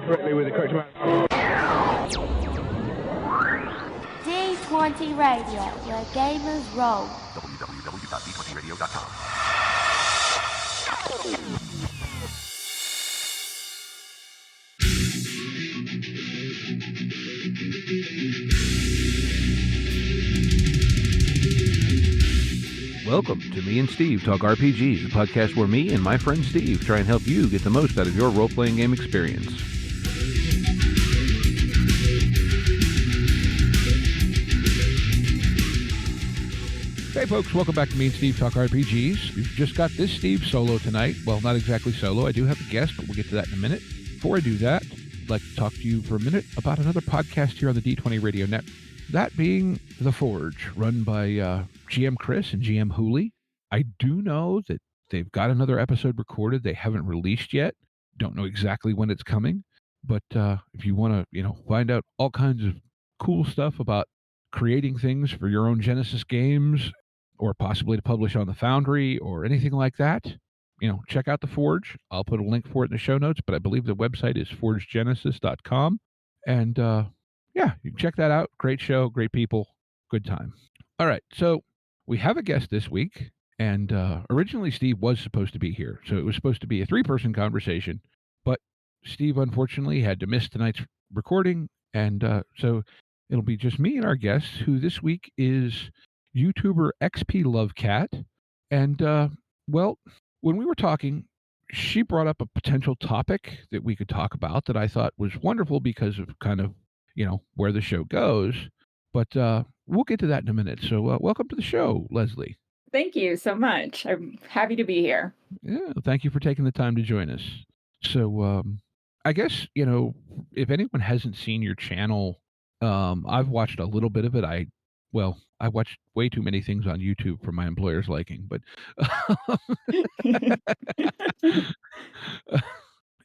correctly with the correct amount. D20 Radio, where gamers roll. www.d20radio.com. Welcome to Me and Steve Talk RPGs, a podcast where me and my friend Steve try and help you get the most out of your role-playing game experience. Hey folks, welcome back to Me and Steve Talk RPGs. We've just got this Steve solo tonight. Well, not exactly solo. I do have a guest, but we'll get to that in a minute. Before I do that, I'd like to talk to you for a minute about another podcast here on the D20 Radio Network. That being The Forge, run by GM Chris and GM Hooley. I do know that they've got another episode recorded. They haven't released yet. Don't know exactly when it's coming. But if you want to, find out all kinds of cool stuff about creating things for your own Genesis games, or possibly to publish on the Foundry or anything like that, check out The Forge. I'll put a link for it in the show notes, but I believe the website is forgegenesis.com. And yeah, you can check that out. Great show, great people, good time. All right, so we have a guest this week, and originally Steve was supposed to be here. So it was supposed to be a three-person conversation, but Steve unfortunately had to miss tonight's recording, and so it'll be just me and our guest, who this week is YouTuber XP Lovecat. And, well, when we were talking, she brought up a potential topic that we could talk about that I thought was wonderful because of kind of, where the show goes. But we'll get to that in a minute. So welcome to the show, Leslie. Thank you so much. I'm happy to be here. Yeah, thank you for taking the time to join us. So I guess, if anyone hasn't seen your channel, I've watched a little bit of it. I watched way too many things on YouTube for my employer's liking, but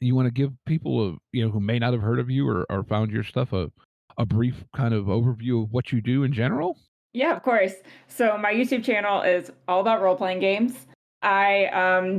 you want to give people, who may not have heard of you or found your stuff, a brief kind of overview of what you do in general? Yeah, of course. So my YouTube channel is all about role-playing games. I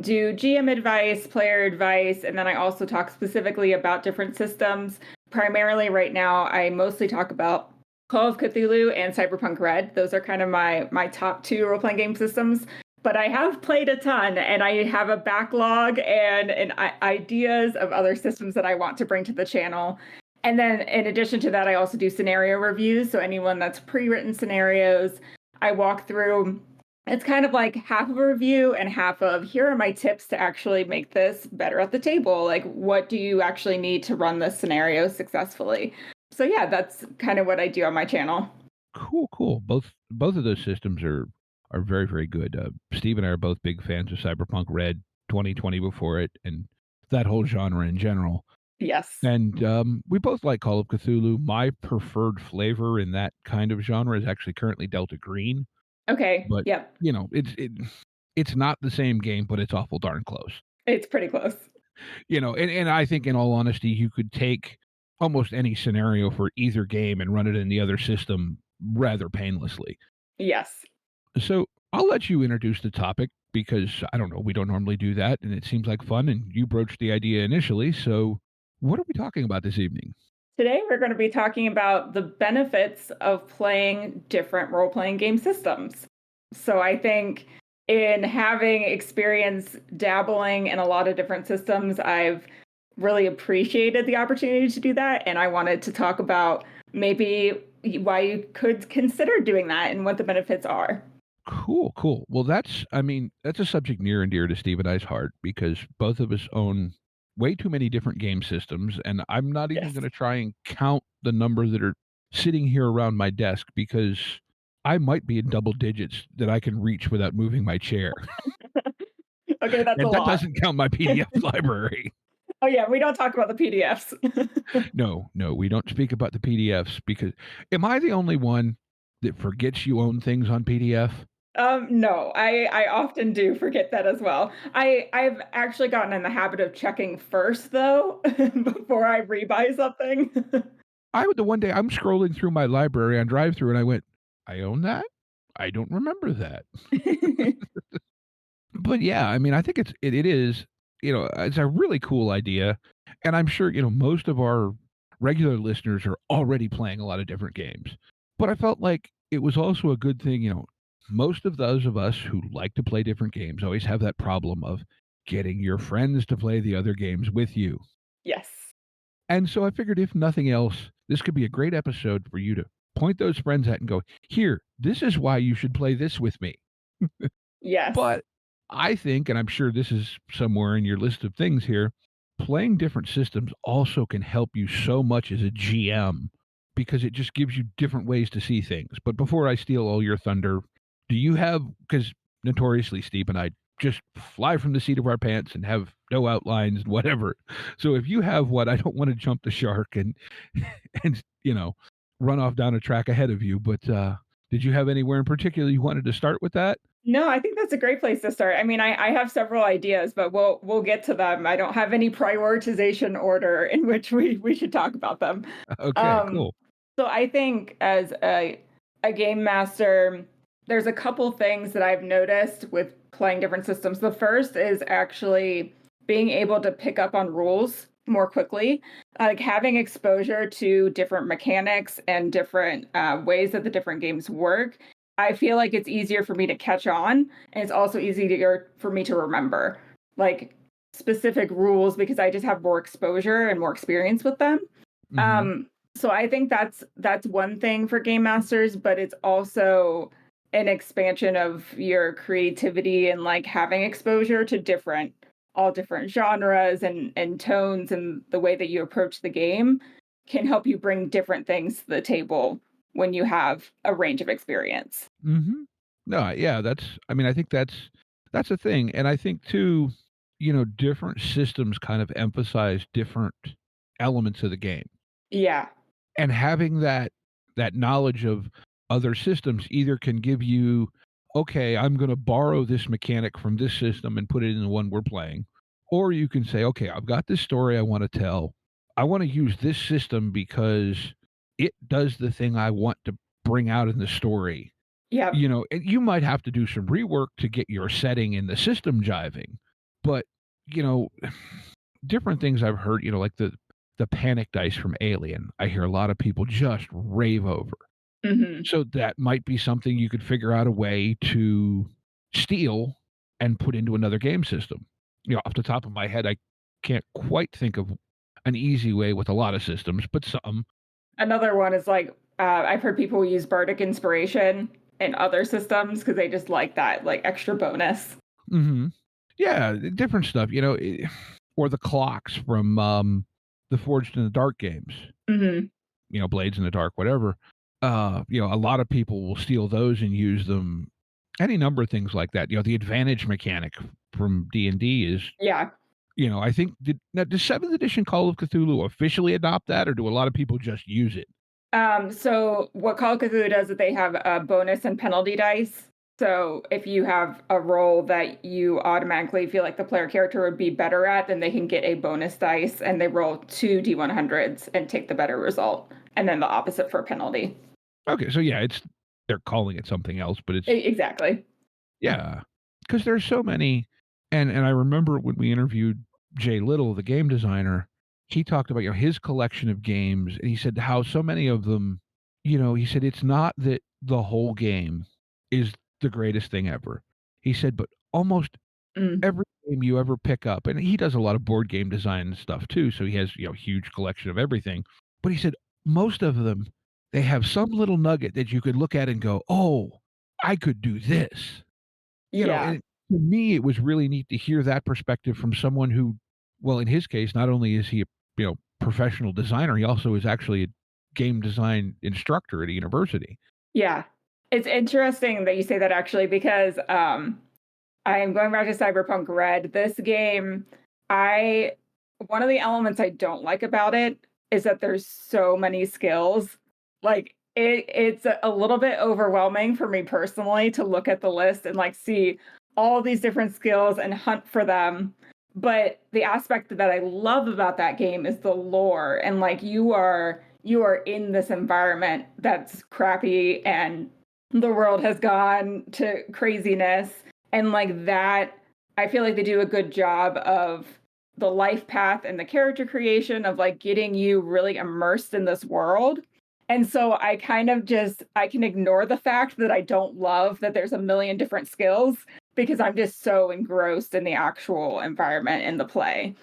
do GM advice, player advice, and then I also talk specifically about different systems. Primarily right now, I mostly talk about Call of Cthulhu and Cyberpunk Red. Those are kind of my top two role-playing game systems. But I have played a ton, and I have a backlog and ideas of other systems that I want to bring to the channel. And then in addition to that, I also do scenario reviews. So anyone that's pre-written scenarios, I walk through. It's kind of like half of a review and half of, here are my tips to actually make this better at the table. Like, what do you actually need to run this scenario successfully? So yeah, that's kind of what I do on my channel. Cool. Both of those systems are very, very good. Steve and I are both big fans of Cyberpunk Red, 2020 before it, and that whole genre in general. Yes. And we both like Call of Cthulhu. My preferred flavor in that kind of genre is actually currently Delta Green. Okay. But yep. It's not the same game, but it's awful darn close. It's pretty close. And I think, in all honesty, you could take almost any scenario for either game and run it in the other system rather painlessly. Yes. So I'll let you introduce the topic, because I don't know, we don't normally do that, and it seems like fun, and you broached the idea initially. So what are we talking about this evening? Today we're going to be talking about the benefits of playing different role-playing game systems. So I think in having experience dabbling in a lot of different systems, I've really appreciated the opportunity to do that. And I wanted to talk about maybe why you could consider doing that and what the benefits are. Cool. Well, that's a subject near and dear to Steve and I's heart, because both of us own way too many different game systems. And I'm not even going to try and count the number that are sitting here around my desk, because I might be in double digits that I can reach without moving my chair. Okay, that's and a that lot. Doesn't count my PDF library. Oh yeah, we don't talk about the PDFs. No, we don't speak about the PDFs, because am I the only one that forgets you own things on PDF? No, I often do forget that as well. I've actually gotten in the habit of checking first, though, before I rebuy something. The one day I'm scrolling through my library on drive-through, and I went, I own that? I don't remember that. But yeah, I mean, I think it is, it's a really cool idea. And I'm sure, most of our regular listeners are already playing a lot of different games. But I felt like it was also a good thing, most of those of us who like to play different games always have that problem of getting your friends to play the other games with you. Yes. And so I figured if nothing else, this could be a great episode for you to point those friends at and go, here, this is why you should play this with me. Yes. But I think, and I'm sure this is somewhere in your list of things here, playing different systems also can help you so much as a GM because it just gives you different ways to see things. But before I steal all your thunder, do you have, because notoriously Steve and I just fly from the seat of our pants and have no outlines and whatever. So if you have what, I don't want to jump the shark and and run off down a track ahead of you. But did you have anywhere in particular you wanted to start with that? No, I think that's a great place to start. I mean, I have several ideas, but we'll get to them. I don't have any prioritization order in which we should talk about them. Okay, Um, cool. so I think as a game master, there's a couple things that I've noticed with playing different systems. The first is actually being able to pick up on rules more quickly, like having exposure to different mechanics and different ways that the different games work. I feel like it's easier for me to catch on, and it's also easier for me to remember like specific rules because I just have more exposure and more experience with them. Mhm. So I think that's one thing for game masters, but it's also an expansion of your creativity and like having exposure to all different genres and tones, and the way that you approach the game can help you bring different things to the table when you have a range of experience. Mhm. No, yeah, I mean, I think that's a thing, and I think too, different systems kind of emphasize different elements of the game, Yeah. and having that knowledge of other systems either can give you, "Okay, I'm gonna borrow this mechanic from this system and put it in the one we're playing," or you can say, "Okay, I've got this story I wanna tell. I wanna use this system because it does the thing I want to bring out in the story." Yep. And you might have to do some rework to get your setting and the system jiving, but, you know, different things I've heard, like the panic dice from Alien, I hear a lot of people just rave over. Hmm. So that might be something you could figure out a way to steal and put into another game system. Off the top of my head, I can't quite think of an easy way with a lot of systems, but some. Another one is like I've heard people use bardic inspiration in other systems because they just like that like extra bonus. Mhm. Yeah, different stuff, or the clocks from, the Forged in the Dark games, Hmm. Blades in the Dark, whatever. A lot of people will steal those and use them any number of things like that. The advantage mechanic from D&D is, Yeah. I think does 7th edition Call of Cthulhu officially adopt that, or do a lot of people just use it? So what Call of Cthulhu does is they have a bonus and penalty dice. So if you have a role that you automatically feel like the player character would be better at, then they can get a bonus dice and they roll two D100s and take the better result. And then the opposite for a penalty. Okay, so yeah, they're calling it something else, but it's Exactly. yeah, because there's so many, and I remember when we interviewed Jay Little, the game designer, he talked about, his collection of games, and he said how so many of them, he said it's not that the whole game is the greatest thing ever. He said, but almost Mm. every game you ever pick up, and he does a lot of board game design and stuff too, so he has, huge collection of everything. But he said most of them, they have some little nugget that you could look at and go, "Oh, I could do this." Yeah. And to me, it was really neat to hear that perspective from someone who, well, in his case, not only is he a, professional designer, he also is actually a game design instructor at a university. Yeah. It's interesting that you say that actually because I am going back to Cyberpunk Red. This game, I one of the elements I don't like about it is that there's so many skills. Like it's a little bit overwhelming for me personally to look at the list and like see all these different skills and hunt for them. But the aspect that I love about that game is the lore, and like you are in this environment that's crappy and the world has gone to craziness, and like that I feel like they do a good job of the life path and the character creation of like getting you really immersed in this world. And so I kind of just I can ignore the fact that I don't love that there's a million different skills because I'm just so engrossed in the actual environment and the play.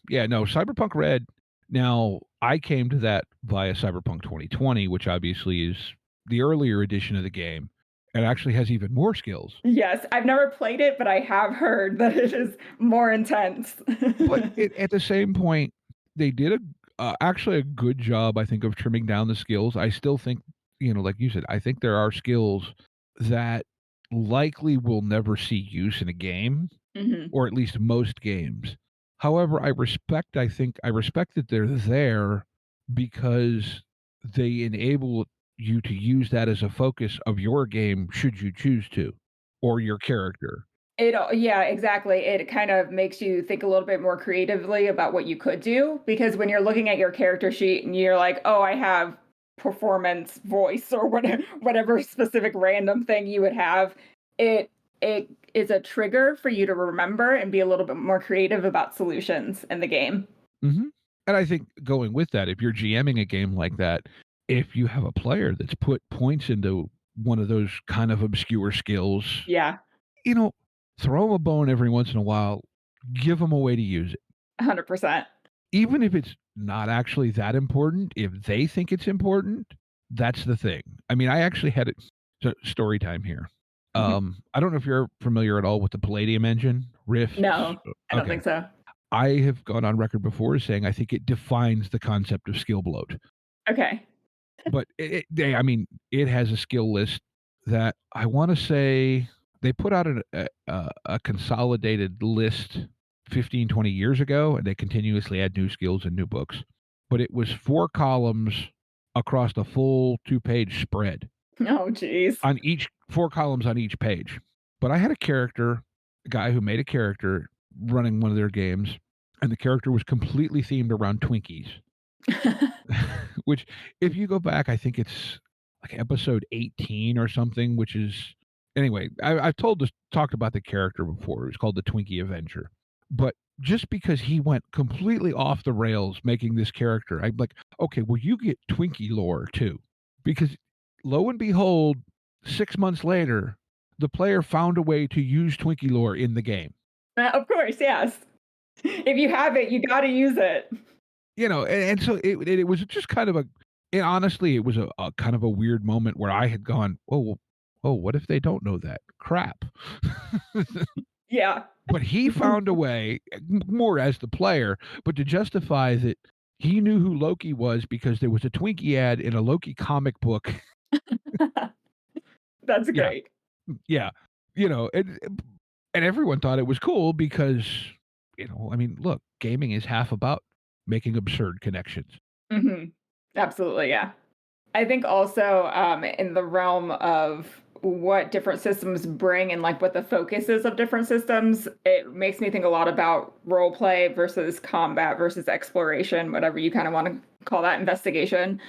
Yeah, no, Cyberpunk Red. Now, I came to that via Cyberpunk 2020, which obviously is the earlier edition of the game, and actually has even more skills. Yes, I've never played it, but I have heard that it is more intense. But at the same point, they did actually a good job, I think, of trimming down the skills. I still think, like you said, I think there are skills that likely will never see use in a game, Mhm. or at least most games. However, I respect that they're there because they enable you to use that as a focus of your game should you choose to, or your character. Yeah, exactly. It kind of makes you think a little bit more creatively about what you could do because when you're looking at your character sheet and you're like, "Oh, I have performance, voice, or whatever specific random thing you would have," it is a trigger for you to remember and be a little bit more creative about solutions in the game. Mhm. And I think going with that, if you're GMing a game like that, if you have a player that's put points into one of those kind of obscure skills, Yeah, you know, throw them a bone every once in a while, give them a way to use it. 100%. Even if it's not actually that important, if they think it's important, that's the thing. I mean, I actually had it story time here. Mhm. I don't know if you're familiar at all with the Palladium engine, Rifts. No, I don't Okay. think so. I have gone on record before as saying I think it defines the concept of skill bloat. Okay. But I mean, it has a skill list that I want to say they put out a consolidated list 15, 20 years ago, and they continuously add new skills and new books. But it was 4 columns across the full 2-page spread Oh, geez. on each 4 columns on each page. But I had a guy who made a character running one of their games, and the character was completely themed around Twinkies. Which, if you go back, I think it's like episode 18 or something, which is anyway, I've talked about the character before. It was called the Twinkie Avenger. But just because he went completely off the rails making this character, I'm like, okay, well, you get Twinkie lore too. Because lo and behold, 6 months later, the player found a way to use Twinkie lore in the game. Of course, yes. If you have it, you gotta use it. And so it was just kind of and honestly, it was a kind of a weird moment where I had gone, oh, what if they don't know that? Crap. Yeah. But he found a way, more as the player, but to justify that he knew who Loki was because there was a Twinkie ad in a Loki comic book. That's Yeah, great. yeah, and everyone thought it was cool because, I mean, look, gaming is half about making absurd connections. Mhm. Absolutely, yeah. I think also, in the realm of what different systems bring and like what the focus is of different systems, it makes me think a lot about role play versus combat versus exploration, whatever you kind of want to call that, investigation.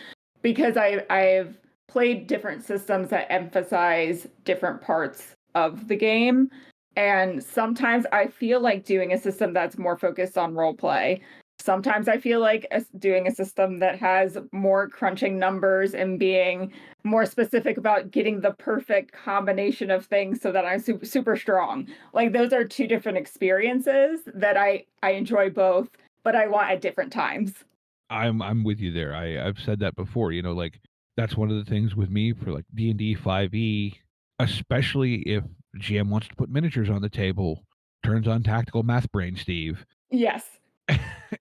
Because I've played different systems that emphasize different parts of the game. And sometimes I feel like doing a system that's more focused on role play. Sometimes I feel like doing a system that has more crunching numbers and being more specific about getting the perfect combination of things so that I'm super strong. Like those are two different experiences that I enjoy both, but I want at different times. I'm with you there. I've said that before, like that's one of the things with me for like D&D 5e, especially if GM wants to put miniatures on the table, turns on tactical math brain Steve. Yes.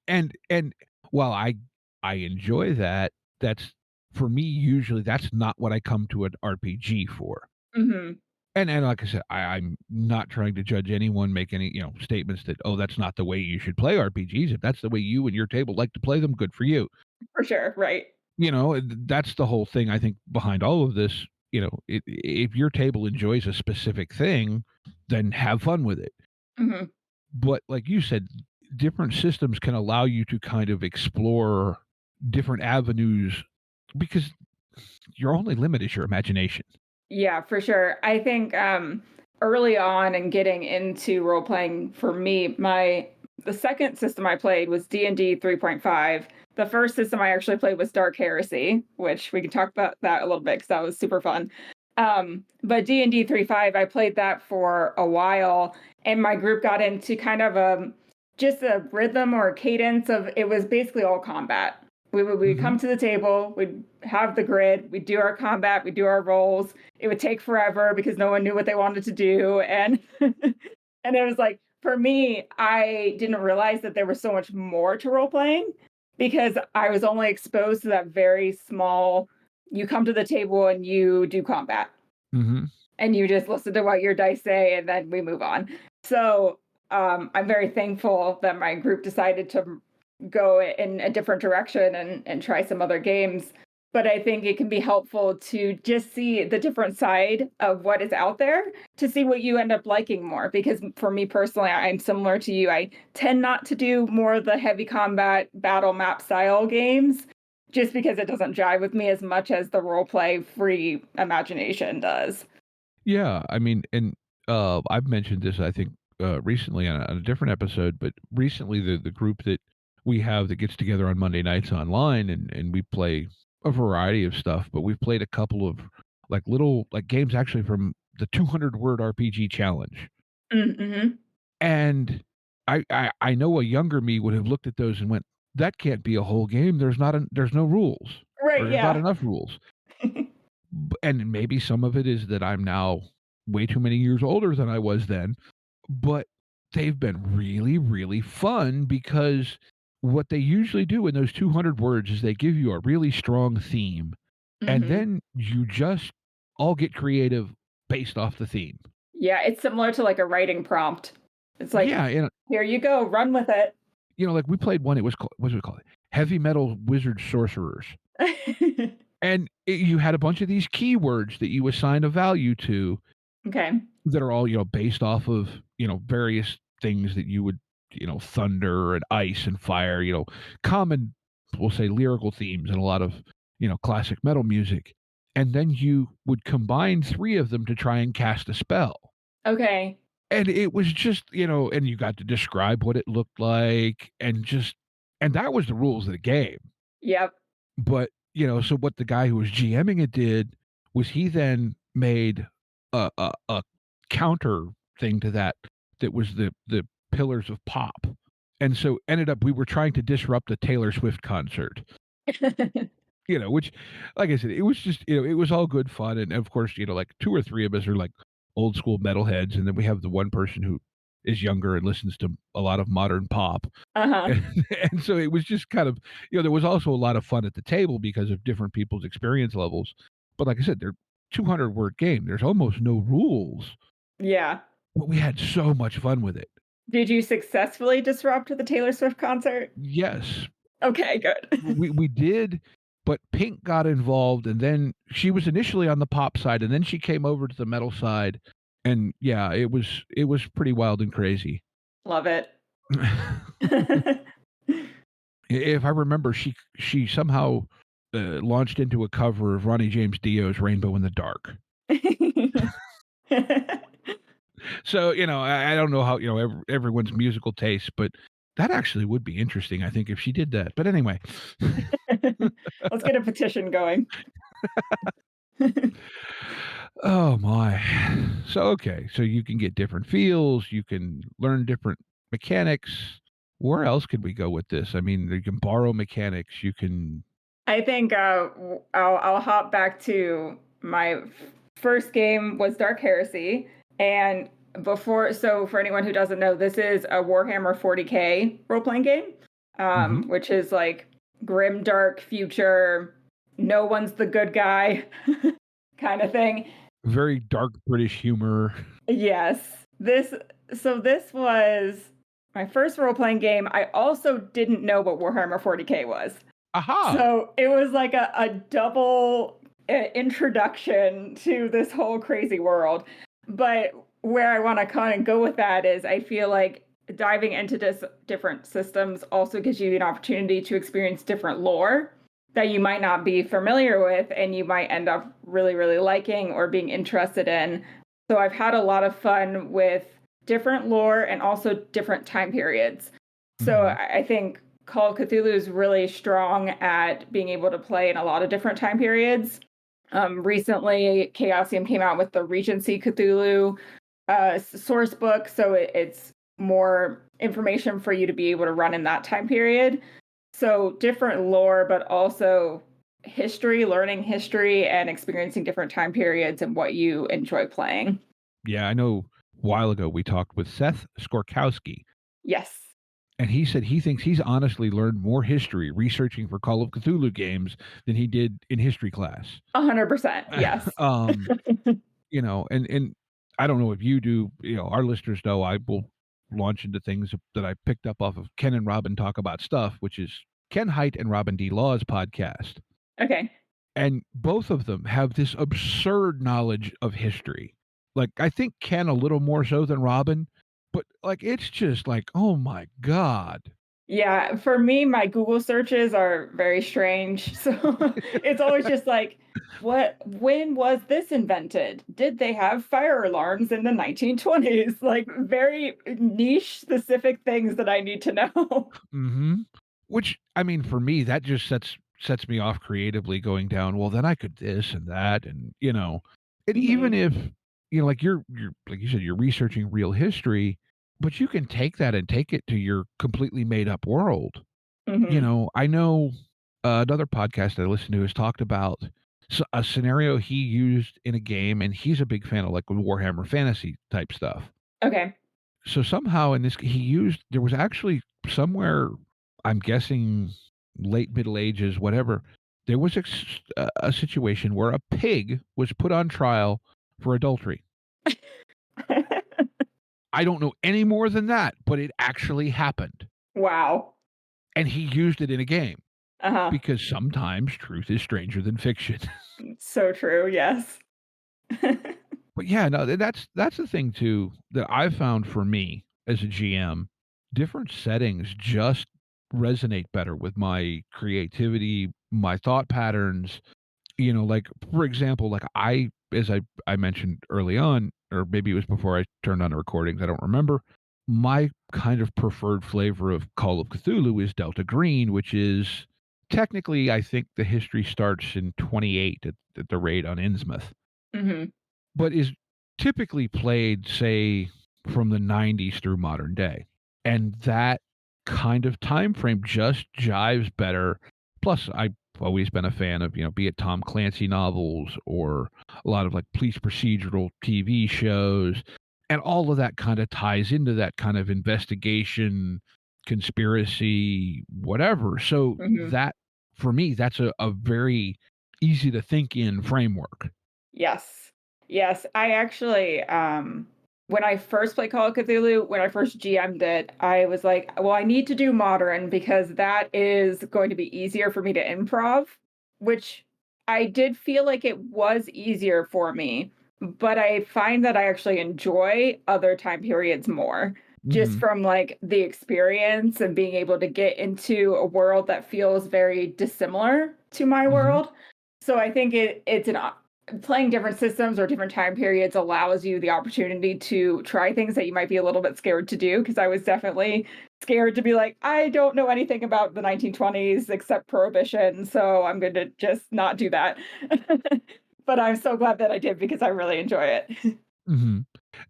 And while I enjoy that, that's for me usually that's not what I come to an RPG for. Hmm. And like I said, I'm not trying to judge anyone, make any, statements that, oh, that's not the way you should play RPGs. If that's the way you and your table like to play them, good for you. For sure. Right. That's the whole thing I think behind all of this. If your table enjoys a specific thing, then have fun with it. Hmm. But like you said, different systems can allow you to kind of explore different avenues because your only limit is your imagination. Yeah, for sure. I think early on in getting into role playing for me, my the second system I played was D&D 3.5. The first system I actually played was Dark Heresy, which we can talk about that a little bit because that was super fun. But D&D 3.5, I played that for a while, and my group got into kind of just a rhythm or a cadence of, it was basically all combat. We'd come to the table, we'd have the grid, we'd do our combat, we'd do our rolls. It would take forever because no one knew what they wanted to do. And and it was like, for me, I didn't realize that there was so much more to role playing because I was only exposed to that very small, you come to the table and you do combat. And you just listen to what your dice say and then we move on. So I'm very thankful that my group decided to go in a different direction and try some other games. But I think it can be helpful to just see the different side of what is out there to see what you end up liking more. Because for me personally, I'm similar to you. I tend not to do more of the heavy combat battle map style games just because it doesn't jive with me as much as the role play free imagination does. Yeah, I mean, and I've mentioned this, I think, recently on a different episode, but recently the group that we have that gets together on Monday nights online and we play a variety of stuff, but we've played a couple of like little like games actually from the 200 word RPG challenge. And I know a younger me would have looked at those and went, that can't be a whole game. There's no rules. Right, Or there's not enough rules. And maybe some of it is that I'm now way too many years older than I was then, but they've been really, really fun because what they usually do in those 200 words is they give you a really strong theme, and then you just all get creative based off the theme. Yeah, it's similar to like a writing prompt. It's like, yeah, here you go, run with it. You know, like we played one, it was called, what was it called? Heavy Metal Wizard Sorcerers. And you had a bunch of these keywords that you assign a value to. Okay. That are all, based off of, various things that you would, thunder and ice and fire, common, we'll say, lyrical themes and a lot of, classic metal music. And then you would combine 3 of them to try and cast a spell. Okay. And it was just, and you got to describe what it looked like and that was the rules of the game. Yep. But, so what the guy who was GMing it did was he then made a counter thing to that was the pillars of pop. And so ended up we were trying to disrupt a Taylor Swift concert. Which, like I said, it was just, it was all good fun. And of course, like 2 or 3 of us are like old school metalheads. And then we have the one person who is younger and listens to a lot of modern pop. And so it was just kind of, there was also a lot of fun at the table because of different people's experience levels. But like I said, they're 200 word game. There's almost no rules. Yeah. But we had so much fun with it. Did you successfully disrupt the Taylor Swift concert? Yes. Okay, good. we did, but Pink got involved, and then she was initially on the pop side, and then she came over to the metal side, and yeah, it was pretty wild and crazy. Love it. If I remember, she somehow launched into a cover of Ronnie James Dio's "Rainbow in the Dark." So, I don't know how, everyone's musical taste, but that actually would be interesting, I think, if she did that. But anyway. Let's get a petition going. Oh, my. So, okay. So you can get different feels. You can learn different mechanics. Where else could we go with this? I mean, you can borrow mechanics. You can... I think I'll hop back to my first game was Dark Heresy. And for anyone who doesn't know, this is a Warhammer 40K role-playing game, which is like grim, dark future, no one's the good guy kind of thing. Very dark British humor. Yes. This was my first role-playing game. I also didn't know what Warhammer 40K was. Aha! So it was like a double introduction to this whole crazy world. But where I want to kind of go with that is I feel like diving into different systems also gives you an opportunity to experience different lore that you might not be familiar with and you might end up really, really liking or being interested in. So I've had a lot of fun with different lore and also different time periods. So I think Call of Cthulhu is really strong at being able to play in a lot of different time periods. Recently, Chaosium came out with the Regency Cthulhu source book, so it's more information for you to be able to run in that time period. So different lore, but also history, learning history, and experiencing different time periods and what you enjoy playing. Yeah, I know a while ago we talked with Seth Skorkowski, Yes, and he said he thinks he's honestly learned more history researching for Call of Cthulhu games than he did in history class. 100%. Yes. um, and I don't know if you do, our listeners know I will launch into things that I picked up off of Ken and Robin Talk About Stuff, which is Ken Height and Robin D. Law's podcast. Okay. And both of them have this absurd knowledge of history. Like, I think Ken a little more so than Robin, but like, it's just like, oh my God. Yeah, for me, my Google searches are very strange. So it's always just like, when was this invented? Did they have fire alarms in the 1920s? Like very niche specific things that I need to know. Mm-hmm. Which, I mean, for me, that just sets me off creatively going down, well, then I could this and that, and even Hmm. if, like you're like you said, you're researching real history, but you can take that and take it to your completely made up world. Hmm. I know another podcast I listened to has talked about a scenario he used in a game, and he's a big fan of like Warhammer Fantasy type stuff. Okay. So somehow in this, there was actually somewhere, I'm guessing late Middle Ages, whatever, there was a situation where a pig was put on trial for adultery. I don't know any more than that, but it actually happened. Wow. And he used it in a game Uh-huh. because sometimes truth is stranger than fiction. So true. Yes. But yeah, no, that's the thing too that I've found for me as a GM. Different settings just resonate better with my creativity, my thought patterns. Like for example, like as I mentioned early on, or maybe it was before I turned on the recordings, I don't remember. My kind of preferred flavor of Call of Cthulhu is Delta Green, which is technically I think the history starts in 28 at the raid on Innsmouth, Hmm. but is typically played, say, from the 90s through modern day. And that kind of time frame just jives better. Plus, I've always been a fan of, be it Tom Clancy novels or a lot of like police procedural TV shows. And all of that kind of ties into that kind of investigation, conspiracy, whatever. So Hmm. that, for me, that's a very easy to think in framework. Yes. Yes. I actually, when I first played Call of Cthulhu, when I first GM'd it, I was like, well, I need to do modern because that is going to be easier for me to improv, which I did feel like it was easier for me. But I find that I actually enjoy other time periods more, just Hmm. from like the experience and being able to get into a world that feels very dissimilar to my Hmm. world. So I think it's an playing different systems or different time periods allows you the opportunity to try things that you might be a little bit scared to do, because I was definitely scared to be like, I don't know anything about the 1920s except prohibition, so I'm going to just not do that. But I'm so glad that I did because I really enjoy it. Hmm.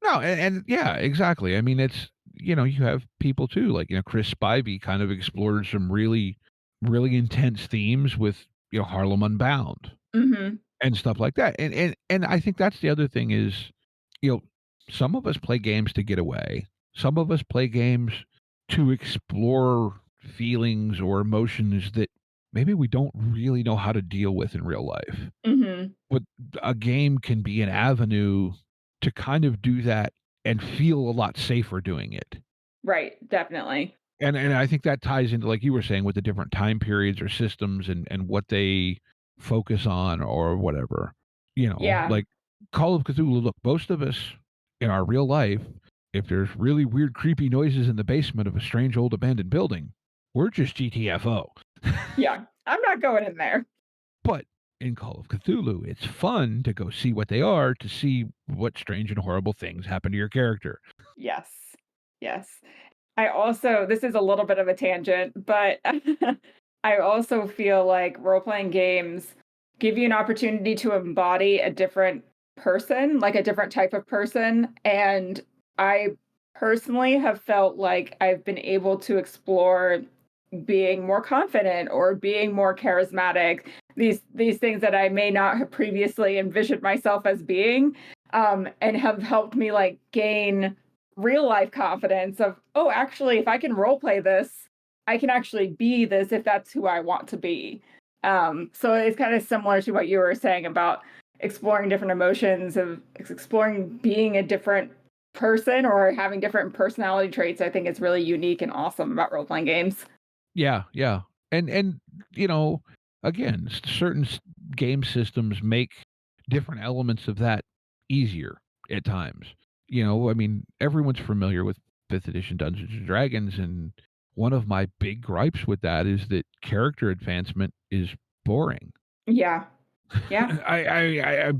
No, and yeah, exactly. I mean, it's you have people too, like Chris Spivey kind of explored some really, really intense themes with Harlem Unbound Hmm. and stuff like that. And I think that's the other thing is, you know, some of us play games to get away. Some of us play games to explore feelings or emotions that maybe we don't really know how to deal with in real life. Hmm. But a game can be an avenue to kind of do that and feel a lot safer doing it. Right, definitely. And I think that ties into, like you were saying, with the different time periods or systems and what they focus on or whatever. Yeah. Like Call of Cthulhu, look, most of us in our real life, if there's really weird, creepy noises in the basement of a strange old abandoned building, we're just GTFO. Yeah. I'm not going in there. But in Call of Cthulhu, it's fun to go see what they are, to see what strange and horrible things happen to your character. Yes. Yes. I also, this is a little bit of a tangent, but I also feel like role playing games give you an opportunity to embody a different person, like a different type of person. And I personally have felt like I've been able to explore being more confident or being more charismatic, these things that I may not have previously envisioned myself as being, and have helped me like gain real life confidence of, oh, actually, if I can role play this, I can actually be this if that's who I want to be. So it's kind of similar to what you were saying about exploring different emotions, of exploring being a different person or having different personality traits. I think it's really unique and awesome about role playing games. Yeah, yeah. And you know, again, certain game systems make different elements of that easier at times. I mean, everyone's familiar with 5th edition Dungeons and Dragons, and one of my big gripes with that is that character advancement is boring. Yeah. Yeah.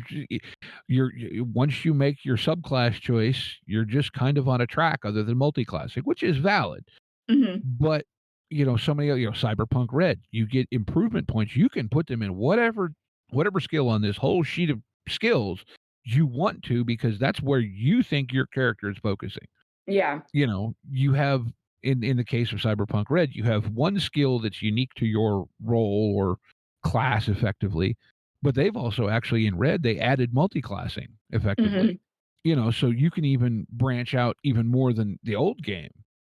Once you make your subclass choice, you're just kind of on a track other than multi-classing, which is valid. Hmm. But, so many, Cyberpunk Red, you get improvement points. You can put them in whatever skill on this whole sheet of skills you want to, because that's where you think your character is focusing. Yeah. You have in the case of Cyberpunk Red, you have one skill that's unique to your role or class effectively, but they've also actually in Red they added multi-classing effectively. Hmm. So you can even branch out even more than the old game.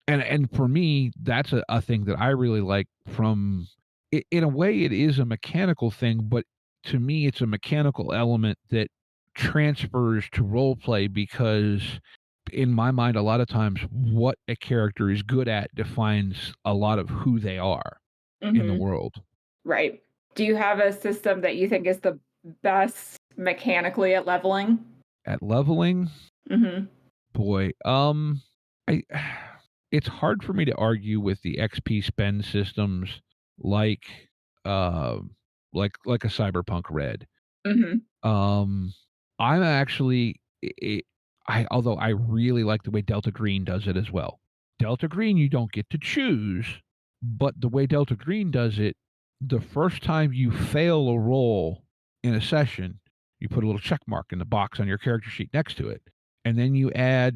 And for me, that's a thing that I really like from in a way it is a mechanical thing, but to me it's a mechanical element that transfers to role play, because in my mind a lot of times what a character is good at defines a lot of who they are in the Hmm. world. Right. Do you have a system that you think is the best mechanically at leveling? At leveling, Hmm. boy, I it's hard for me to argue with the XP spend systems like uh like a Cyberpunk Red. Hmm. Um I'm actually I although I really like the way Delta Green does it as well. Delta Green you don't get to choose, but the way Delta Green does it, the first time you fail a roll in a session, you put a little check mark in the box on your character sheet next to it. And then you add,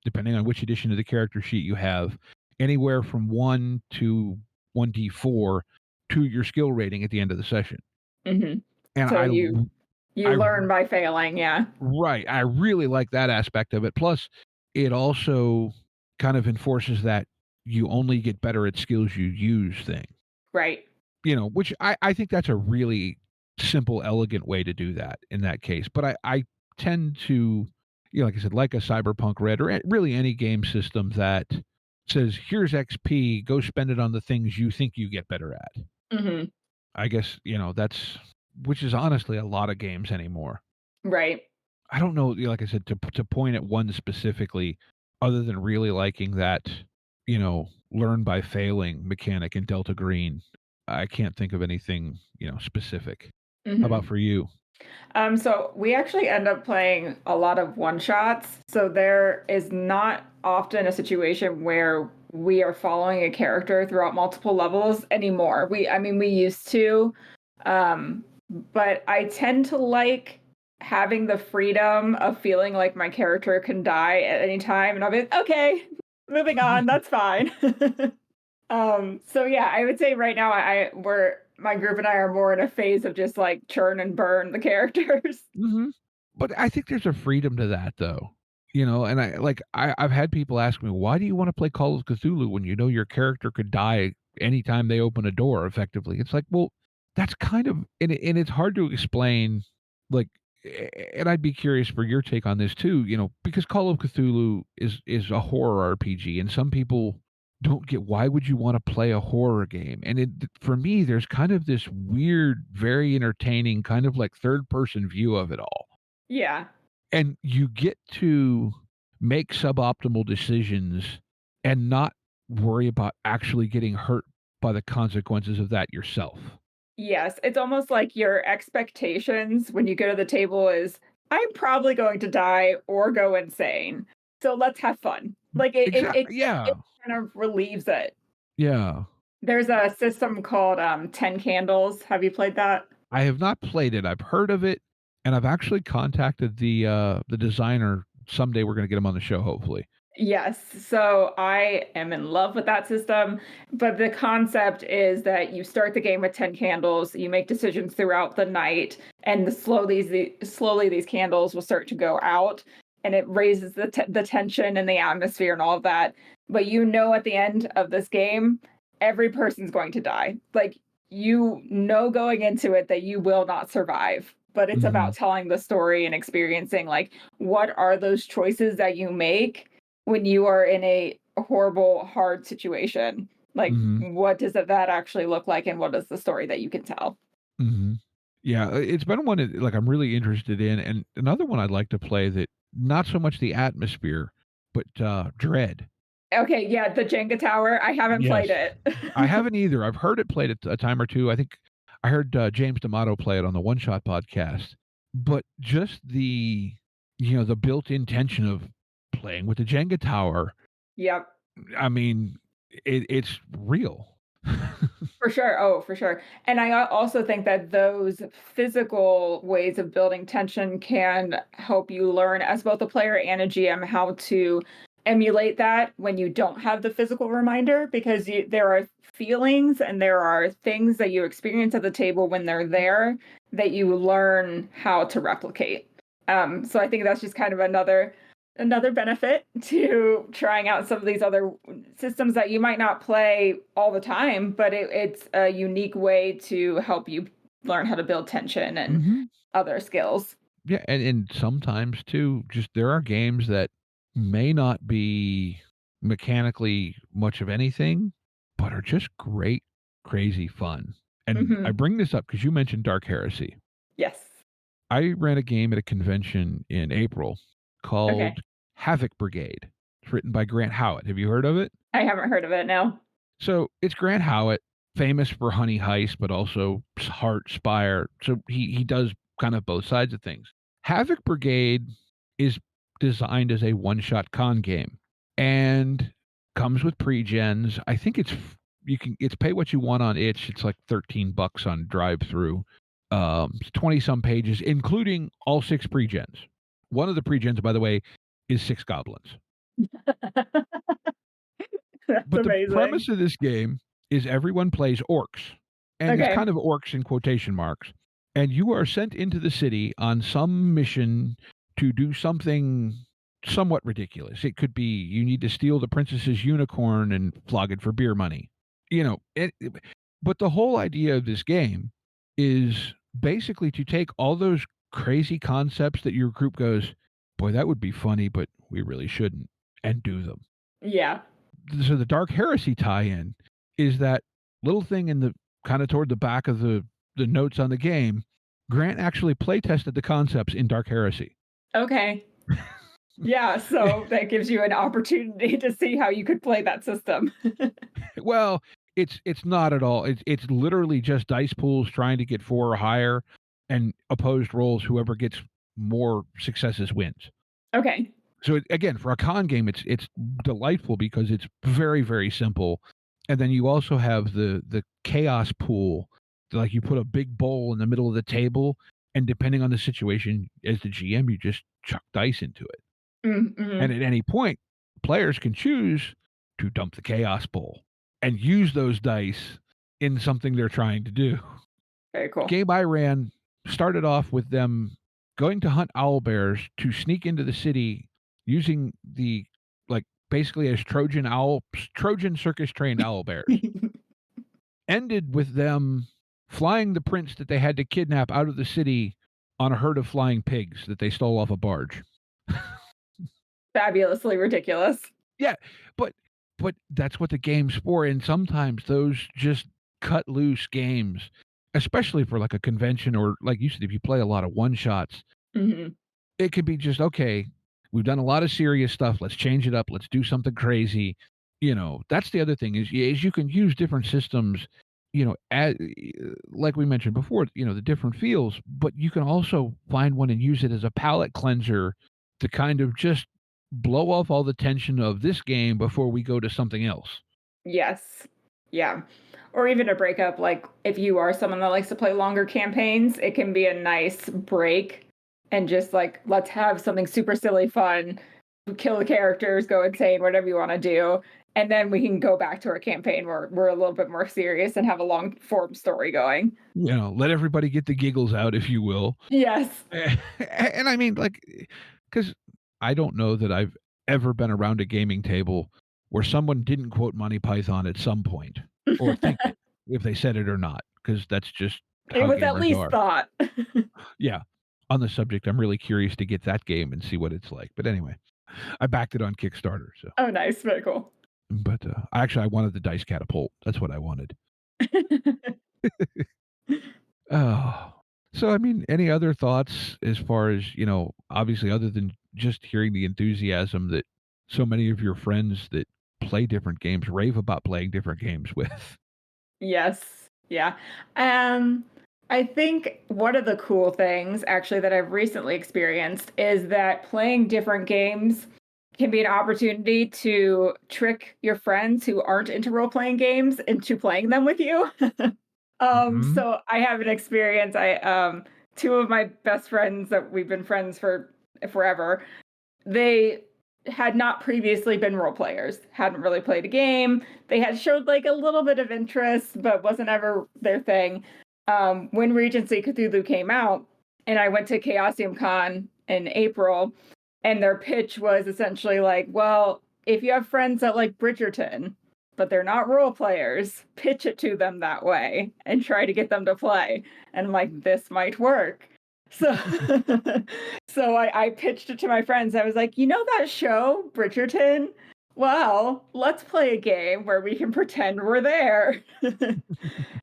depending on which edition of the character sheet you have, anywhere from 1 to 1d4 to your skill rating at the end of the session. Hmm. And So you I learn by failing, yeah. right, I really like that aspect of it. Plus, it also kind of enforces that you only get better at skills you use thing. Right. Which I think that's a really simple, elegant way to do that in that case. But I tend to, like I said, like a Cyberpunk Red or really any game system that says, here's XP, go spend it on the things you think you get better at. Hmm. I guess, that's, which is honestly a lot of games anymore. Right. I don't know, like I said, to point at one specifically, other than really liking that, learn by failing mechanic in Delta Green. I can't think of anything, specific. How about Hmm. for you? So we actually end up playing a lot of one shots. So there is not often a situation where we are following a character throughout multiple levels anymore. I mean, we used to, um, but I tend to like having the freedom of feeling like my character can die at any time, and I'll be like, okay, moving on, that's fine. So yeah, I would say right now we're my group and I are more in a phase of just like churn and burn the characters. Mhm. But I think there's a freedom to that though. And I've had people ask me, "Why do you wanna play Call of Cthulhu when you know your character could die anytime they open a door effectively?" It's like, well, that's kind of and it's hard to explain, like, and I'd be curious for your take on this too, because Call of Cthulhu is a horror RPG, and some people don't get why would you wanna play a horror game? And for me, there's kind of this weird, very entertaining, kind of like third person view of it all. Yeah. And you get to make suboptimal decisions and not worry about actually getting hurt by the consequences of that yourself. Yes, it's almost like your expectations when you go to the table is I'm probably going to die or go insane. So let's have fun. Like Exactly. it Yeah. kind of relieves it. Yeah. There's a system called 10 Candles. Have you played that? I have not played it. I've heard of it, and I've actually contacted the designer. Someday we're gonna get him on the show, hopefully. Yes. So I am in love with that system. But the concept is that you start the game with 10 candles, you make decisions throughout the night, and slowly these candles will start to go out, and it raises the tension and the atmosphere and all of that. But you know, at the end of this game, every person's going to die. Like, you know, going into it that you will not survive. But it's Mhm. about telling the story and experiencing, like, what are those choices that you make when you are in a horrible, hard situation. Like, Mhm. what does that actually look like, and what is the story that you can tell? Mhm. Yeah, it's been one that, like, I'm really interested in, and another one I'd like to play that not so much the atmosphere, but, Dread. Okay, yeah, the Jenga tower. I haven't Yes. played it. I haven't either. I've heard it played a time or 2. I think I heard, James D'Amato play it on the One Shot podcast. But just the built-in tension of playing with the Jenga tower, Yep. I mean, it's real. For sure. Oh, for sure. And I also think that those physical ways of building tension can help you learn, as both a player and a GM, how to emulate that when you don't have the physical reminder, because there are feelings and there are things that you experience at the table when they're there that you learn how to replicate. So I think that's just kind of another benefit to trying out some of these other systems that you might not play all the time, but it's a unique way to help you learn how to build tension and Mhm. other skills. Yeah, and sometimes too, just there are games that may not be mechanically much of anything, but are just great, crazy fun. And I Hmm. bring this up because you mentioned Dark Heresy. Yes. I ran a game at a convention in April Okay. called Havoc Brigade. It's written by Grant Howitt. Have you heard of it? I haven't heard of it, no. So it's Grant Howitt, famous for Honey Heist, but also Heart Spire. So he does kind of both sides of things. Havoc Brigade is designed as a one-shot con game and comes with pre-gens. I think it's pay what you want on itch. It's like $13 on drive through. 20 some pages, including all 6 pre-gens. One of the pre-gens, by the way, is 6 goblins. That's But the amazing. premise of this game is everyone plays orcs, and it's Okay. kind of orcs in quotation marks, and you are sent into the city on some mission to do something somewhat ridiculous. It could be you need to steal the princess's unicorn and flog it for beer money. But the whole idea of this game is basically to take all those crazy concepts that your group goes, "Boy, that would be funny, but we really shouldn't," and do them. Yeah. So the Dark Heresy tie-in is that little thing in the kind of toward the back of the notes on the game. Grant actually play tested the concepts in Dark Heresy. Okay. Yeah, so that gives you an opportunity to see how you could play that system. Well, it's not at all. It's literally just dice pools trying to get 4 or higher, and opposed rolls. Whoever gets more successes wins. Okay. So again, for a con game, it's delightful because it's very very simple, and then you also have the chaos pool. Like you put a big bowl in the middle of the table, and depending on the situation, as the GM, you just chuck dice into it, and Mm-hmm. at any point, players can choose to dump the chaos bowl and use those dice in something they're trying to do. Very cool. Game I ran started off with them going to hunt owl bears to sneak into the city using the like basically as Trojan circus trained owl bears. Ended with them flying the prince that they had to kidnap out of the city on a herd of flying pigs that they stole off a barge. Fabulously ridiculous. Yeah, but that's what the game's for, and sometimes those just cut loose games, especially for like a convention or like you said, if you play a lot of one shots, Mhm. it could be just okay. We've done a lot of serious stuff. Let's change it up. Let's do something crazy. That's the other thing is you can use different systems. Like we mentioned before, the different feels, but you can also find one and use it as a palate cleanser to kind of just blow off all the tension of this game before we go to something else. Yes. Yeah. Or even a breakup, like if you are someone that likes to play longer campaigns, it can be a nice break and just like, let's have something super silly fun, kill the characters, go insane, whatever you want to do. And then we can go back to our campaign where we're a little bit more serious and have a long form story going. Let everybody get the giggles out, if you will. Yes. And I mean, like, because I don't know that I've ever been around a gaming table where someone didn't quote Monty Python at some point or think it, if they said it or not, because that's just It how was at gamers least are. thought. Yeah. On the subject, I'm really curious to get that game and see what it's like. But anyway, I backed it on Kickstarter. So, Oh, nice. Very cool. but actually, I wanted the dice catapult. That's what I wanted. Oh, so I mean, any other thoughts as far as, obviously other than just hearing the enthusiasm that so many of your friends that play different games rave about playing different games with? Yes. Yeah. I think one of the cool things actually that I've recently experienced is that playing different games can be an opportunity to trick your friends who aren't into role-playing games into playing them with you. Mhm. So I have an experience. Two of my best friends that we've been friends for forever, they had not previously been role players, hadn't really played a game. They had showed like a little bit of interest, but wasn't ever their thing. When Regency Cthulhu came out, and I went to Chaosium Con in April, and their pitch was essentially like, well, if you have friends that like Bridgerton, but they're not role players, pitch it to them that way and try to get them to play. And I'm like, this might work. So so I pitched it to my friends. I was like, you know that show, Bridgerton? Well, let's play a game where we can pretend we're there.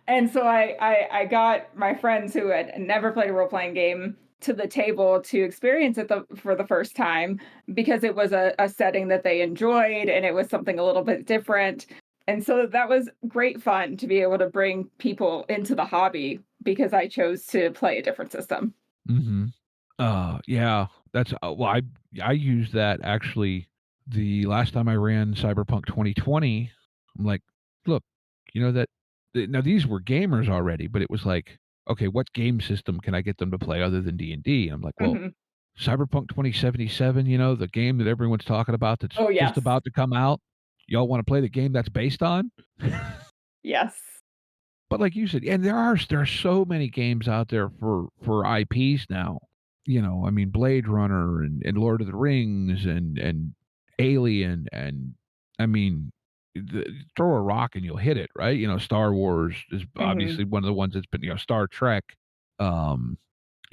And so I got my friends who had never played a role playing game to the table to experience it for the first time because it was a setting that they enjoyed and it was something a little bit different. And so that was great fun to be able to bring people into the hobby because I chose to play a different system. Mhm. Yeah, that's well, I used that actually the last time I ran Cyberpunk 2020. I'm like, look, that now these were gamers already, but it was like, okay, what game system can I get them to play other than D&D? I'm like, well, Hmm. Cyberpunk 2077, the game that everyone's talking about that's Oh, just yes. about to come out. Y'all want to play the game that's based on? Yes. But like you said, and there are so many games out there for IPs now. I mean, Blade Runner and Lord of the Rings and Alien and I mean, throw a rock and you'll hit it, right? Star Wars is Hmm. obviously one of the ones that's been, Star Trek. Um,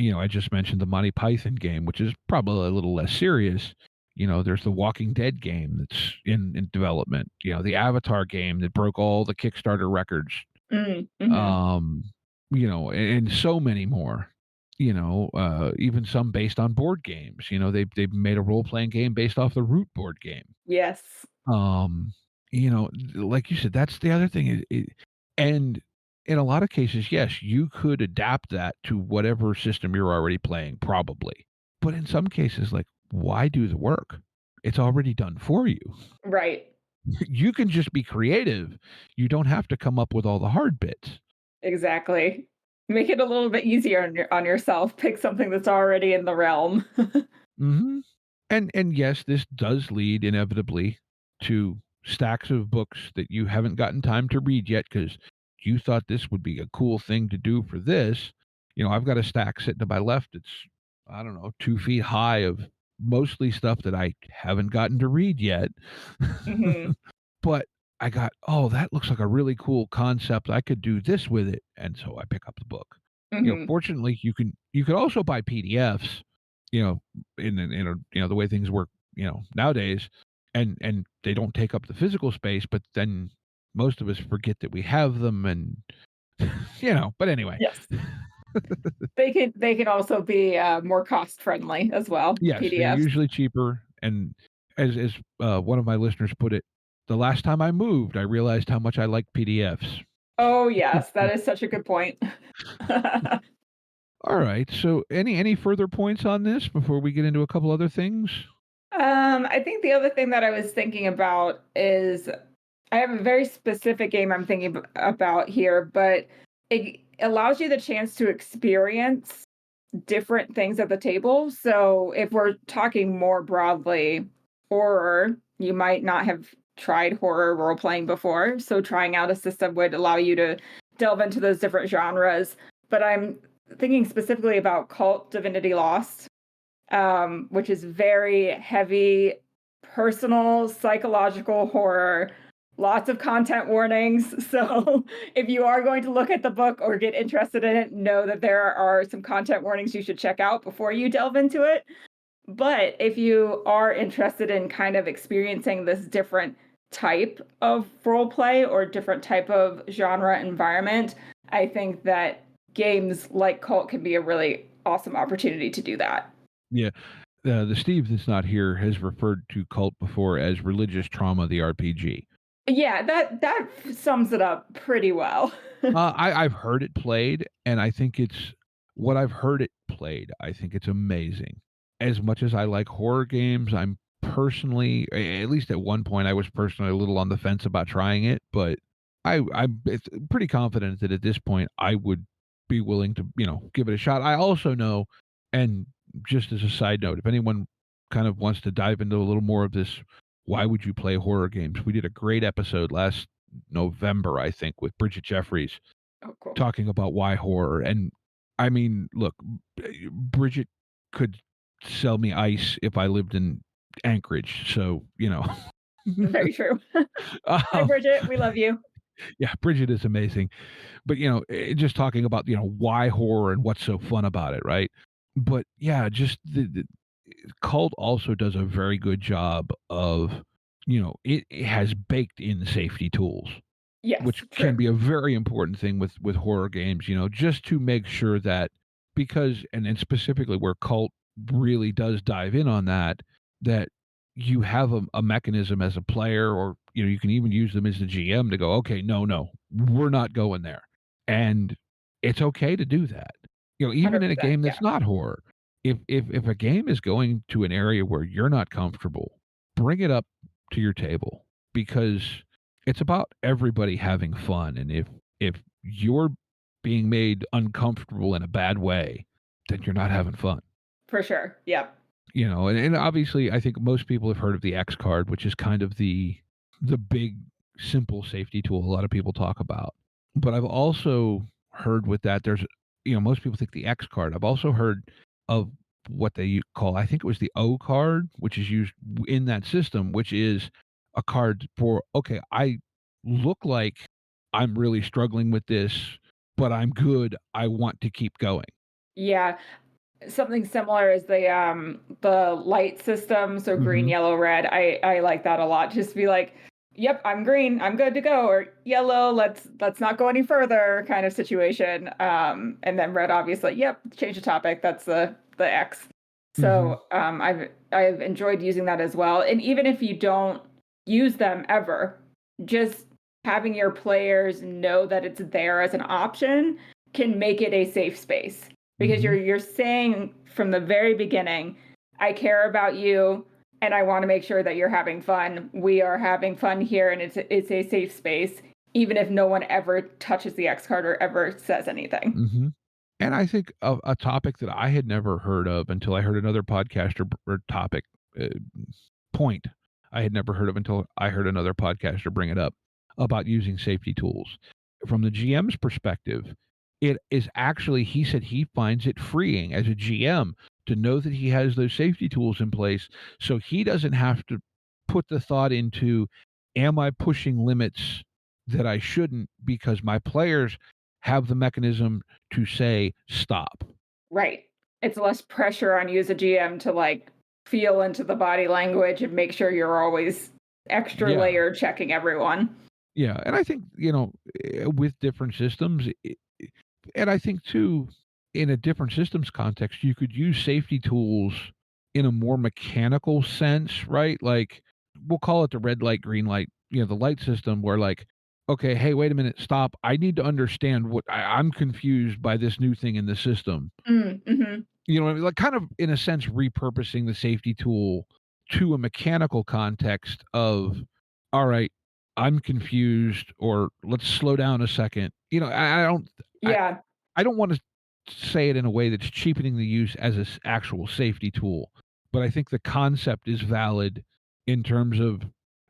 I just mentioned the Monty Python game, which is probably a little less serious. There's the Walking Dead game that's in development. The Avatar game that broke all the Kickstarter records, Mm-hmm. um, and so many more. Even some based on board games. They've made a role playing game based off the Root board game. Yes. Um, like you said, that's the other thing. And in a lot of cases, yes, you could adapt that to whatever system you're already playing, probably. But in some cases, like, why do the work? It's already done for you. Right. You can just be creative. You don't have to come up with all the hard bits. Exactly. Make it a little bit easier on yourself. Pick something that's already in the realm. Hmm. And yes, this does lead inevitably to stacks of books that you haven't gotten time to read yet because you thought this would be a cool thing to do for this. I've got a stack sitting to my left. It's, I don't know, 2 feet high of mostly stuff that I haven't gotten to read yet. Hmm. But I got, oh, that looks like a really cool concept. I could do this with it. And so I pick up the book. Hmm. Fortunately, you could also buy PDFs, you know, the way things work, nowadays, and they don't take up the physical space, but then most of us forget that we have them and but anyway. Yes. They can also be more cost friendly as well. Yes, they're PDFs. usually cheaper and as one of my listeners put it, the last time I moved, I realized how much I like PDFs. Oh yes, that is such a good point. All right. So any further points on this before we get into a couple other things? I think the other thing that I was thinking about is I have a very specific game I'm thinking about here, but it allows you the chance to experience different things at the table. So if we're talking more broadly, horror, you might not have tried horror role playing before. So trying out a system would allow you to delve into those different genres. But I'm thinking specifically about Cult Divinity Lost, which is very heavy, personal, psychological horror. Lots of content warnings. So if you are going to look at the book or get interested in it, know that there are some content warnings you should check out before you delve into it. But if you are interested in kind of experiencing this different type of role play or different type of genre environment, I think that games like Cult can be a really awesome opportunity to do that. Yeah. The Steve that's not here has referred to Cult before as religious trauma, the RPG. Yeah, that sums it up pretty well. I've heard it played, and I think it's what I've heard it played. I think it's amazing. As much as I like horror games, I'm personally, at least at one point, I was personally a little on the fence about trying it, but I'm it's pretty confident that at this point I would be willing to, give it a shot. I also know, and just as a side note, if anyone kind of wants to dive into a little more of this, why would you play horror games? We did a great episode last November, I think, with Bridget Jeffries Oh, cool. talking about why horror. And I mean, look, Bridget could sell me ice if I lived in Anchorage. So, Very true. Hi, um, Bridget. We love you. yeah, Bridget is amazing. But, just talking about, why horror and what's so fun about it, right? But yeah, just the Cult also does a very good job of, it has baked in safety tools, Yes, which can true. be a very important thing with horror games, just to make sure that because and specifically where Cult really does dive in on that you have a mechanism as a player or, you can even use them as the GM to go, "Okay, no, we're not going there." And it's okay to do that. Even in a 100%. game Yeah, that's not horror. If a game is going to an area where you're not comfortable, bring it up to your table because it's about everybody having fun, and if you're being made uncomfortable in a bad way, then you're not having fun. for sure. Yep. And obviously I think most people have heard of the X card, which is kind of the big simple safety tool a lot of people talk about. But I've also heard with that there's most people think the X card. I've also heard of what they call, I think it was the O card, which is used in that system, which is a card for, okay, I look like I'm really struggling with this, but I'm good. I want to keep going. Yeah. Something similar is the light system. So green, Mhm. yellow, red. I like that a lot. Just be like, yep, I'm green, I'm good to go, or yellow, let's not go any further kind of situation. And then red, obviously, yep, change the topic. That's the X. Mhm. So I've enjoyed using that as well. And even if you don't use them ever, just having your players know that it's there as an option can make it a safe space because Mhm. you're saying from the very beginning, I care about you and I want to make sure that you're having fun. We are having fun here and it's a safe space even if no one ever touches the X card or ever says anything. Mhm. And I think a topic that I had never heard of until I heard another podcaster or topic uh, point I had never heard of until I heard another podcaster bring it up about using safety tools. From the GM's perspective, it is actually, he said he finds it freeing as a GM to know that he has those safety tools in place so he doesn't have to put the thought into, am I pushing limits that I shouldn't because my players have the mechanism to say stop. Right. It's less pressure on you as a GM to like feel into the body language and make sure you're always extra Yeah. layer checking everyone. Yeah, and I think, with different systems, and I think too, in a different systems context, you could use safety tools in a more mechanical sense, right? Like, we'll call it the red light, green light, the light system where like, okay, hey, wait a minute, stop. I need to understand I'm confused by this new thing in the system. Mm, hmm. You know what I mean? Like kind of in a sense repurposing the safety tool to a mechanical context of, all right, I'm confused, or let's slow down a second. I, Yeah, I don't want to say it in a way that's cheapening the use as an actual safety tool, but I think the concept is valid in terms of,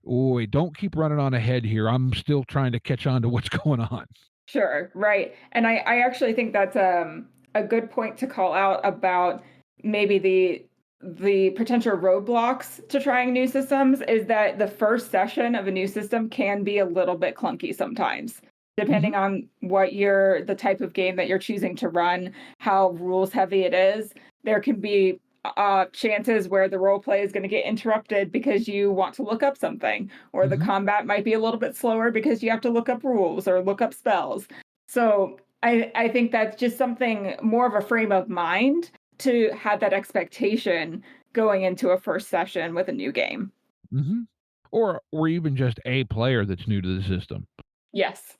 oh, wait, don't keep running on ahead here. I'm still trying to catch on to what's going on. sure, right. And I actually think that's a good point to call out about maybe the potential roadblocks to trying new systems is that the first session of a new system can be a little bit clunky sometimes, Hmm. depending on the type of game that you're choosing to run, how rules heavy it is. There can be chances where the role play is going to get interrupted because you want to look up something, or the Hmm. combat might be a little bit slower because you have to look up rules or look up spells. So I think that's just something more of a frame of mind to have that expectation going into a first session with a new game. Hmm. Or even just a player that's new to the system, Yes.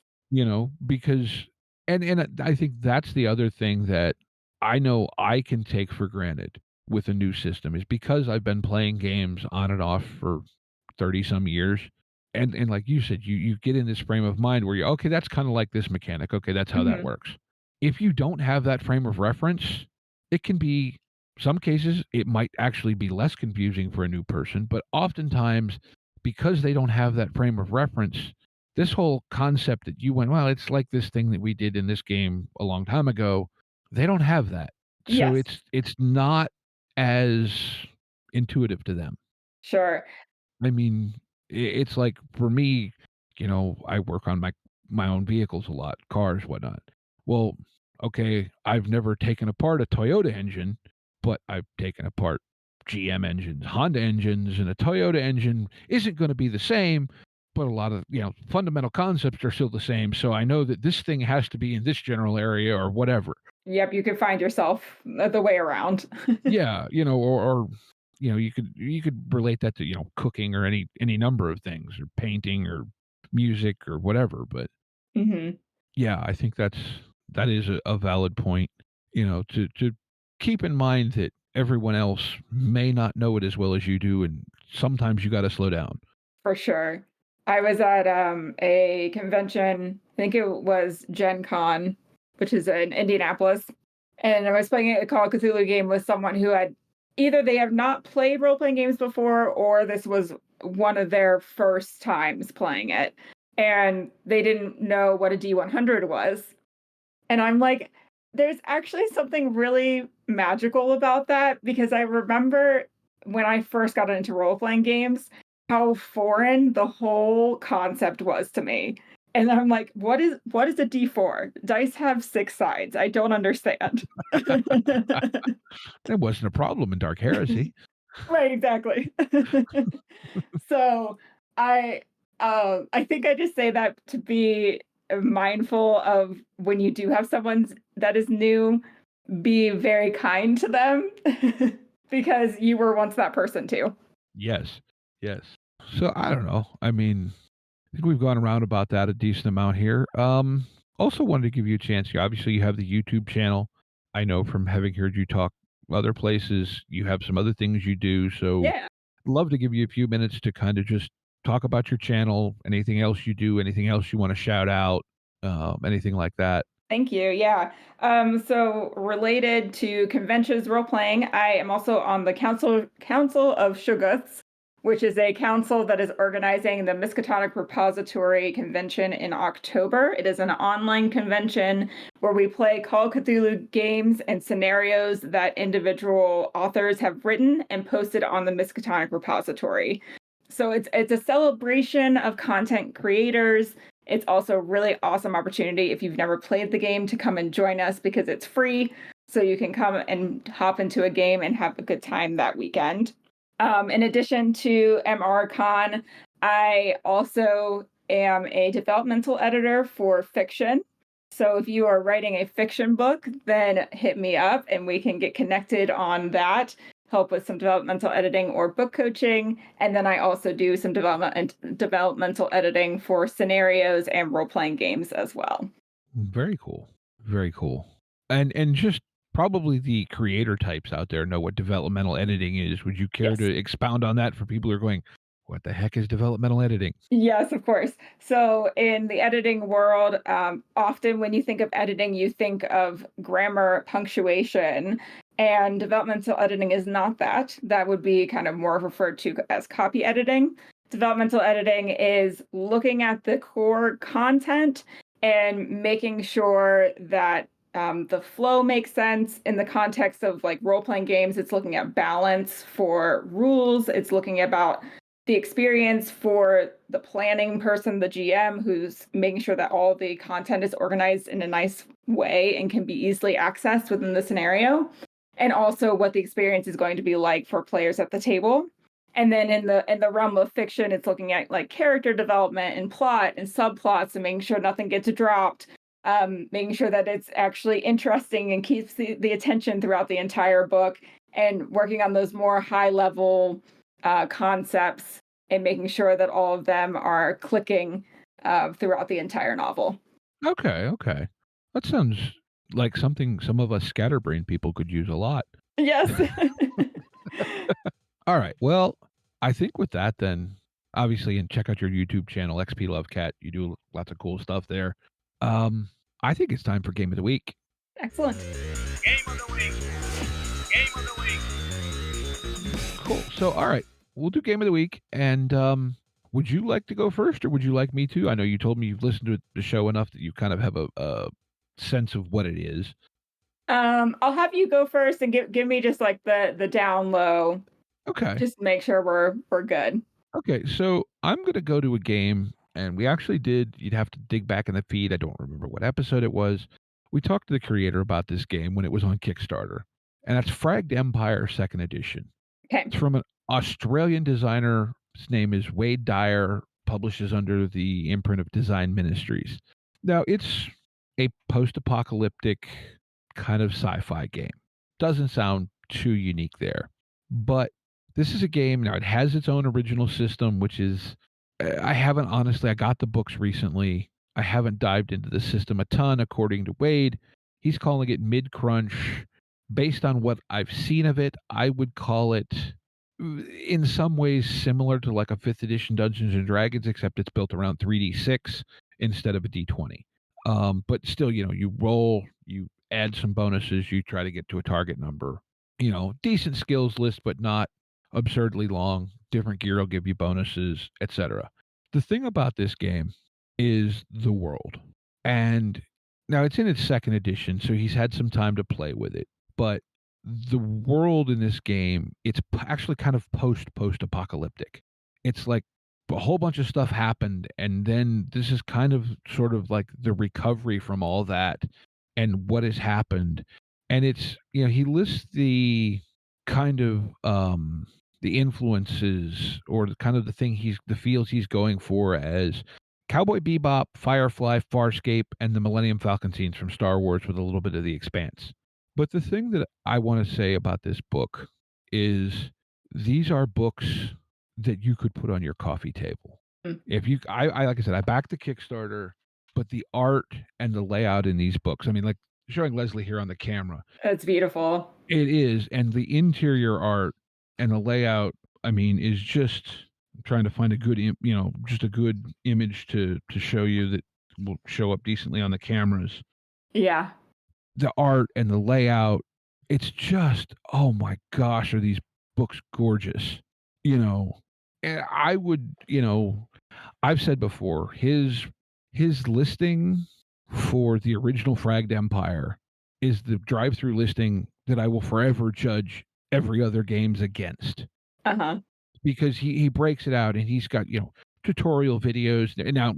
because and I think that's the other thing that I know I can take for granted with a new system is because I've been playing games on and off for 30 some years. And like you said, you get in this frame of mind where you, okay, that's kind of like this mechanic. Okay, that's how that Hmm. works. If you don't have that frame of reference, it can be, some cases it might actually be less confusing for a new person, but oftentimes because they don't have that frame of reference, this whole concept that you went, well, it's like this thing that we did in this game a long time ago, they don't have that. So Yes. it's not as intuitive to them. Sure. I mean, it's like for me, I work on my own vehicles a lot, cars, whatnot. Well, okay, I've never taken apart a Toyota engine, but I've taken apart GM engines, Honda engines, and a Toyota engine isn't going to be the same, but a lot of, fundamental concepts are still the same. So I know that this thing has to be in this general area or whatever. Yep, you can find yourself the way around. Yeah, or you could relate that to, cooking or any number of things, or painting or music or whatever, but Hmm. yeah, I think that is a valid point, to keep in mind that everyone else may not know it as well as you do, and sometimes you gotta slow down. For sure. I was at a convention, I think it was Gen Con, which is in Indianapolis, and I was playing a Call of Cthulhu game with someone who had either they have not played role playing games before, or this was one of their first times playing it. And they didn't know what a D100 was. And I'm like, there's actually something really magical about that because I remember when I first got into role playing games, how foreign the whole concept was to me. And I'm like, what is a D4? Dice have six sides. I don't understand. That wasn't a problem in Dark Heresy. Right, exactly. So I think I just say that to be mindful of when you do have someone that is new, be very kind to them because you were once that person too. Yes. Yes. So, I don't know. I mean, I think we've gone around about that a decent amount here. Also wanted to give you a chance here. Obviously, you have the YouTube channel. I know from having heard you talk other places, you have some other things you do. So, Yeah. love to give you a few minutes to kind of just talk about your channel, anything else you do, anything else you want to shout out, anything like that. Thank you. Yeah. So related to conventions role playing, I am also on the Council of Shuggoths, which is a council that is organizing the Miskatonic Repository Convention in October. It is an online convention where we play Call of Cthulhu games and scenarios that individual authors have written and posted on the Miskatonic Repository. So it's a celebration of content creators. It's also a really awesome opportunity if you've never played the game to come and join us because it's free. So you can come and hop into a game and have a good time that weekend. In addition to MRCon, I also am a developmental editor for fiction. So if you are writing a fiction book, then hit me up and we can get connected on that, help with some developmental editing or book coaching. And then I also do some developmental editing for scenarios and role playing games as well. Very cool. Very cool. And just probably the creator types out there know what developmental editing is. Would you care Yes. to expound on that for people who are going, "What the heck is developmental editing?" Yes, of course. So, in the editing world, often when you think of editing, you think of grammar, punctuation, and developmental editing is not that. That would be kind of more referred to as copy editing. Developmental editing is looking at the core content and making sure that the flow makes sense in the context of like role playing games. It's looking at balance for rules, it's looking about the experience for the planning person, the GM, who's making sure that all the content is organized in a nice way and can be easily accessed within the scenario, and also what the experience is going to be like for players at the table. And then in the realm of fiction, it's looking at like character development and plot and subplots and making sure nothing gets dropped, making sure that it's actually interesting and keeps the attention throughout the entire book, and working on those more high level concepts and making sure that all of them are clicking throughout the entire novel. Okay, okay. That sounds like something some of us scatterbrained people could use a lot. Yes. All right. Well, I think with that then, obviously, and check out your YouTube channel, XP Lovecat. You do lots of cool stuff there. Um, I think it's time for Game of the Week. Excellent. Game of the week. Game of the week. Cool. So, all right, we'll do Game of the Week. And would you like to go first, or would you like me to? I know you told me you've listened to the show enough that you kind of have a sense of what it is. I'll have you go first and give me just like the down low, Okay. just to make sure we're good. Okay. So I'm going to go to a game, and we actually did. You'd have to dig back in the feed. I don't remember what episode it was. We talked to the creator about this game when it was on Kickstarter, and that's Fragged Empire Second Edition. Okay. It's from an Australian designer. His name is Wade Dyer, publishes under the imprint of Design Ministries. Now, it's a post-apocalyptic kind of sci-fi game. Doesn't sound too unique there. But this is a game, now it has its own original system, which is, I haven't honestly, I got the books recently. I haven't dived into the system a ton, according to Wade. He's calling it mid-crunch. Based on what I've seen of it, I would call it in some ways similar to like a 5th edition Dungeons and Dragons, except it's built around 3d6 instead of a d20. But still, you roll, you add some bonuses, you try to get to a target number. Decent skills list, but not absurdly long. Different gear will give you bonuses, etc. The thing about this game is the world. And now it's in its 2nd edition, so he's had some time to play with it. But the world in this game, it's actually kind of post-apocalyptic. It's like a whole bunch of stuff happened, and then this is kind of sort of like the recovery from all that and what has happened. And it's, he lists the kind of the influences or kind of the feels he's going for as Cowboy Bebop, Firefly, Farscape, and the Millennium Falcon scenes from Star Wars with a little bit of The Expanse. But the thing that I want to say about this book is these are books that you could put on your coffee table. If you, I like I said, I backed the Kickstarter, but the art and the layout in these books, I mean, like showing Leslie here on the camera, It's beautiful. it is, and the interior art and the layout, I mean, is just I'm trying to find a good, just a good image to show you that will show up decently on the cameras. Yeah. The art and the layout, it's just, oh my gosh, are these books gorgeous? And I would, I've said before, his listing for the original Fragged Empire is the drive-through listing that I will forever judge every other games against. Uh-huh. Because he breaks it out and he's got, tutorial videos. And now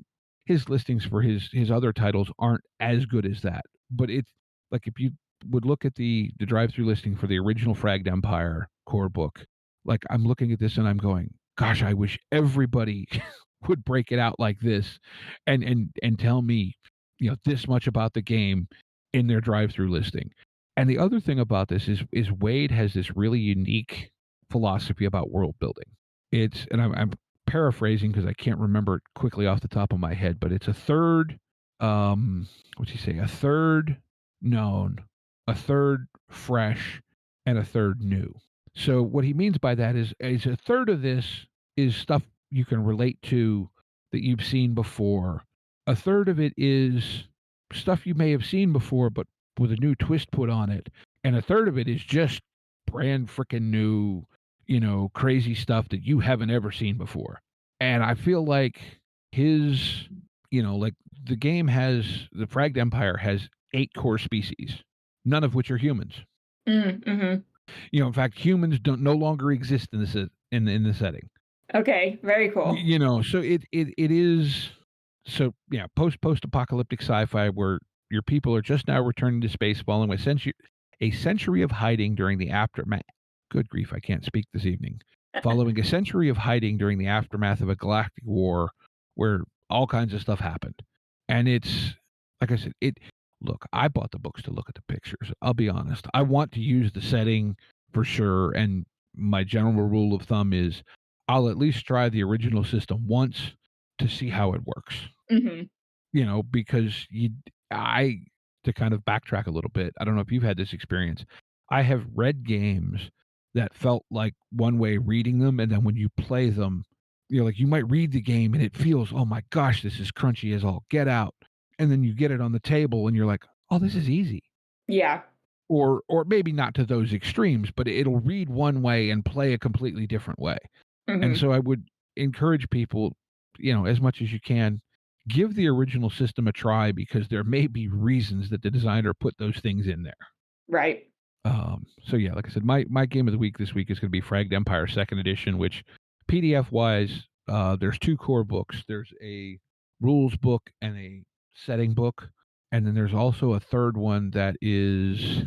his listings for his other titles aren't as good as that. But it's like if you would look at the drive-through listing for the original Fragged Empire core book, like I'm looking at this and I'm going, gosh, I wish everybody would break it out like this and tell me, this much about the game in their drive-through listing. And the other thing about this is Wade has this really unique philosophy about world building. It's, and I'm paraphrasing because I can't remember it quickly off the top of my head, but it's a third, what's he say? A third known, a third fresh, and a third new. So what he means by that is a third of this is stuff you can relate to that you've seen before. A third of it is stuff you may have seen before, but with a new twist put on it. And a third of it is just brand freaking new, crazy stuff that you haven't ever seen before. And I feel like his, like the game has, the Fragged Empire has 8 core species, none of which are humans. Mm-hmm. In fact, humans no longer exist in the setting. Okay, very cool. So it is. So yeah, post-apocalyptic sci-fi where your people are just now returning to space following a century of hiding during the aftermath. Good grief, I can't speak this evening. Following a century of hiding during the aftermath of a galactic war where all kinds of stuff happened. And it's, like I said, look, I bought the books to look at the pictures. I'll be honest. I want to use the setting for sure. And my general rule of thumb is I'll at least try the original system once to see how it works. Mm-hmm. Because to kind of backtrack a little bit, I don't know if you've had this experience. I have read games that felt like one way reading them, and then when you play them, like you might read the game and it feels, oh my gosh, this is crunchy as all get out. And then you get it on the table and you're like, oh, this is easy. Yeah. Or maybe not to those extremes, but it'll read one way and play a completely different way. Mm-hmm. And so I would encourage people, as much as you can, give the original system a try because there may be reasons that the designer put those things in there. Right. So yeah, like I said, my game of the week this week is going to be Fragged Empire 2nd Edition, which PDF wise, there's 2 core books. There's a rules book and a setting book. And then there's also a third one that is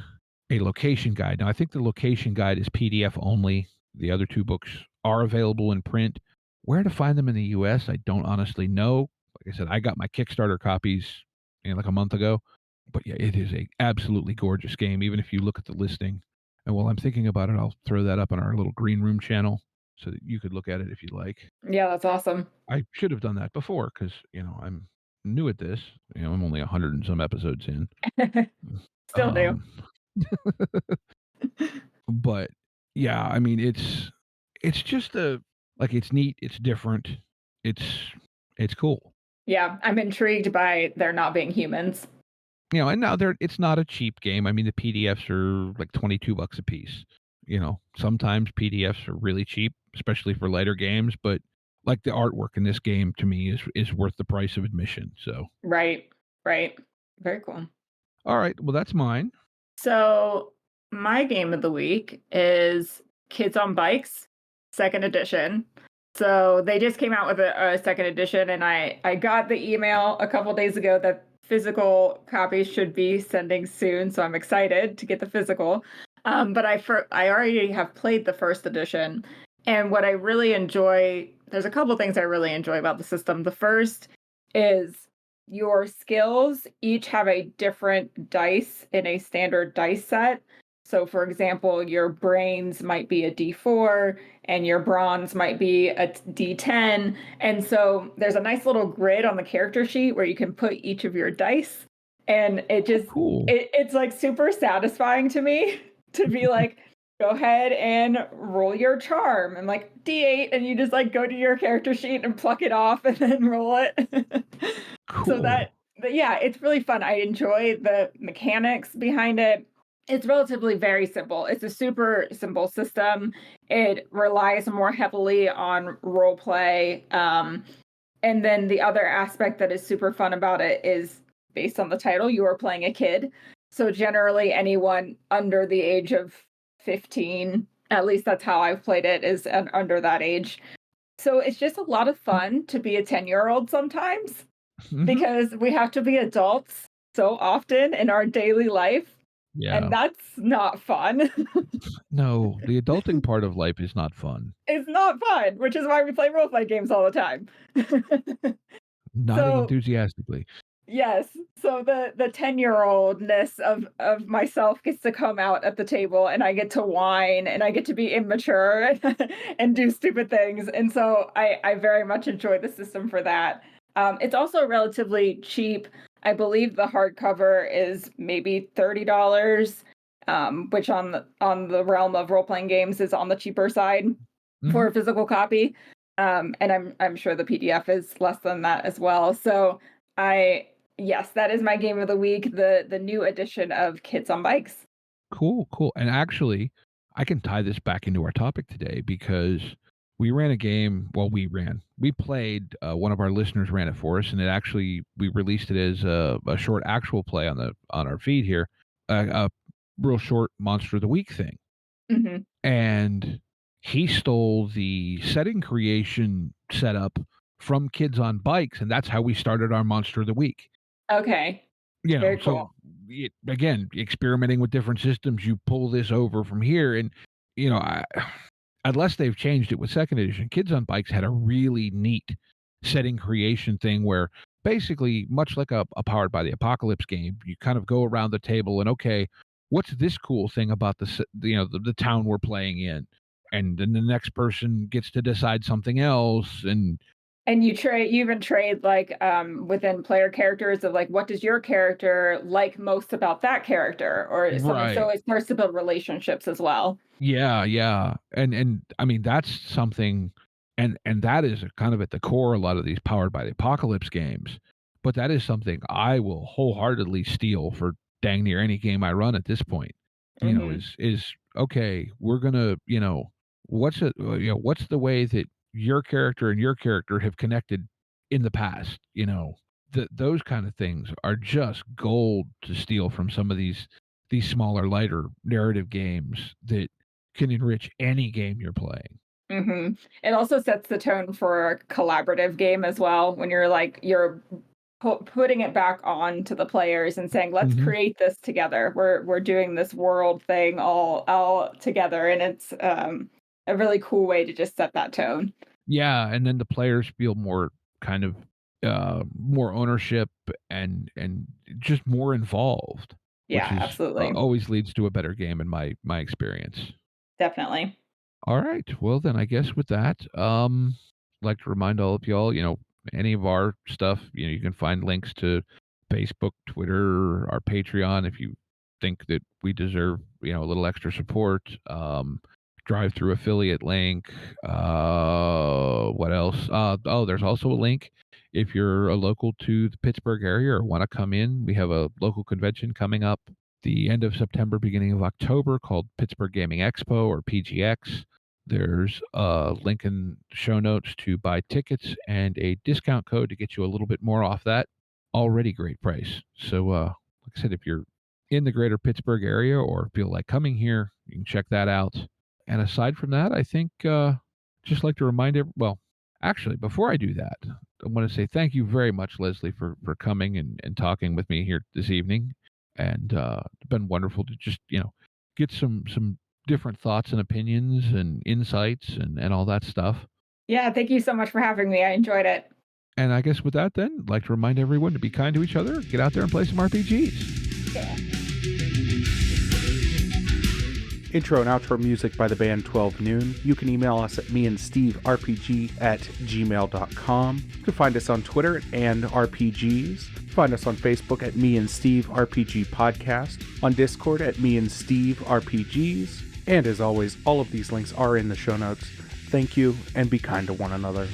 a location guide. Now, I think the location guide is PDF only. The other 2 books are available in print. Where to find them in the US, I don't honestly know. Like I said, I got my Kickstarter copies like a month ago. But yeah, it is a absolutely gorgeous game, even if you look at the listing. And while I'm thinking about it, I'll throw that up on our little green room channel so that you could look at it if you'd like. Yeah, that's awesome. I should have done that before because, I'm new at this. I'm only 100 and some episodes in. Still new. But yeah, I mean, it's just it's neat. It's different. It's cool. Yeah, I'm intrigued by there not being humans. And now it's not a cheap game. I mean, the PDFs are like $22 a piece. Sometimes PDFs are really cheap, especially for lighter games, but like the artwork in this game to me is worth the price of admission. So Right. Very cool. All right, well that's mine. So my game of the week is Kids on Bikes, 2nd edition. So they just came out with a 2nd edition, and I got the email a couple days ago that physical copies should be sending soon. So I'm excited to get the physical. But I already have played the 1st edition, and what I really enjoy, there's a couple things I really enjoy about the system. The first is your skills each have a different dice in a standard dice set. So, for example, your brains might be a D4 and your bronze might be a D10. And so there's a nice little grid on the character sheet where you can put each of your dice. And it just, cool. It's like super satisfying to me to be like, go ahead and roll your charm and like D8, and you just like go to your character sheet and pluck it off and then roll it. Cool. So yeah, it's really fun. I enjoy the mechanics behind it. It's relatively very simple. It's a super simple system. It relies more heavily on role play. And then the other aspect that is super fun about it is, based on the title, you are playing a kid. So generally anyone under the age of 15, at least that's how I've played it, is under that age. So it's just a lot of fun to be a 10-year-old sometimes, because we have to be adults so often in our daily life. Yeah. And that's not fun. No, the adulting part of life is not fun. It's not fun, which is why we play role-play games all the time. Nodding enthusiastically. Yes. So the 10-year-oldness of myself gets to come out at the table, and I get to whine and I get to be immature and do stupid things. And so I very much enjoy the system for that. It's also relatively cheap. I believe the hardcover is maybe $30, which on the realm of role playing games is on the cheaper side for a physical copy. And I'm sure the PDF is less than that as well. So yes, that is my game of the week, the new edition of Kids on Bikes. Cool, cool. And actually, I can tie this back into our topic today because we ran a game. Well, we played. One of our listeners ran it for us, and we released it as a short actual play on our feed here, a real short Monster of the Week thing. Mm-hmm. And he stole the setting creation setup from Kids on Bikes, and that's how we started our Monster of the Week. Okay. Very cool. So again, experimenting with different systems, you pull this over from here, and unless they've changed it with second edition, Kids on Bikes had a really neat setting creation thing where basically, much like a Powered by the Apocalypse game, you kind of go around the table and, okay, what's this cool thing about the town we're playing in, and then the next person gets to decide something else, and you even trade like within player characters of like, what does your character like most about that character or something. Right. So it starts to build relationships as well. Yeah. And I mean, that's something, and that is kind of at the core of a lot of these Powered by the Apocalypse games. But that is something I will wholeheartedly steal for dang near any game I run at this point. Is okay, we're gonna, what's the way that your character and your character have connected in the past? Those kind of things are just gold to steal from some of these smaller, lighter narrative games that can enrich any game you're playing. Mm-hmm. It also sets the tone for a collaborative game as well when you're putting it back on to the players and saying, let's create this together. We're doing this world thing all together, and it's a really cool way to just set that tone. Yeah, and then the players feel more kind of more ownership and just more involved, Yeah, which is absolutely. always leads to a better game in my experience. Definitely. All right, well then I guess with that, I'd like to remind all of y'all, any of our stuff, you can find links to Facebook, Twitter, our Patreon if you think that we deserve, a little extra support. Drive through affiliate link. What else? There's also a link if you're a local to the Pittsburgh area or want to come in. We have a local convention coming up the end of September, beginning of October, called Pittsburgh Gaming Expo, or PGX. There's a link in show notes to buy tickets and a discount code to get you a little bit more off that already great price. So, like I said, if you're in the greater Pittsburgh area or feel like coming here, you can check that out. And aside from that, I think just like to remind well, actually, before I do that, I want to say thank you very much, Leslie, for coming and talking with me here this evening. And it's been wonderful to just, get some different thoughts and opinions and insights and all that stuff. Yeah, thank you so much for having me. I enjoyed it. And I guess with that then, I'd like to remind everyone to be kind to each other, get out there and play some RPGs. Yeah. Intro and outro music by the band 12 Noon. You can email us at meandsteverpg@gmail.com. You can find us on Twitter at @RPGs. Find us on Facebook at Me and Steve RPG Podcast, on Discord at Me and Steve RPGs, and as always, all of these links are in the show notes. Thank you, and be kind to one another.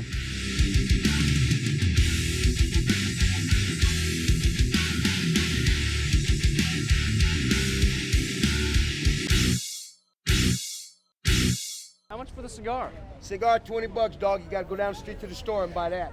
How much for the cigar? Cigar, $20, dog. You gotta go down the street to the store and buy that.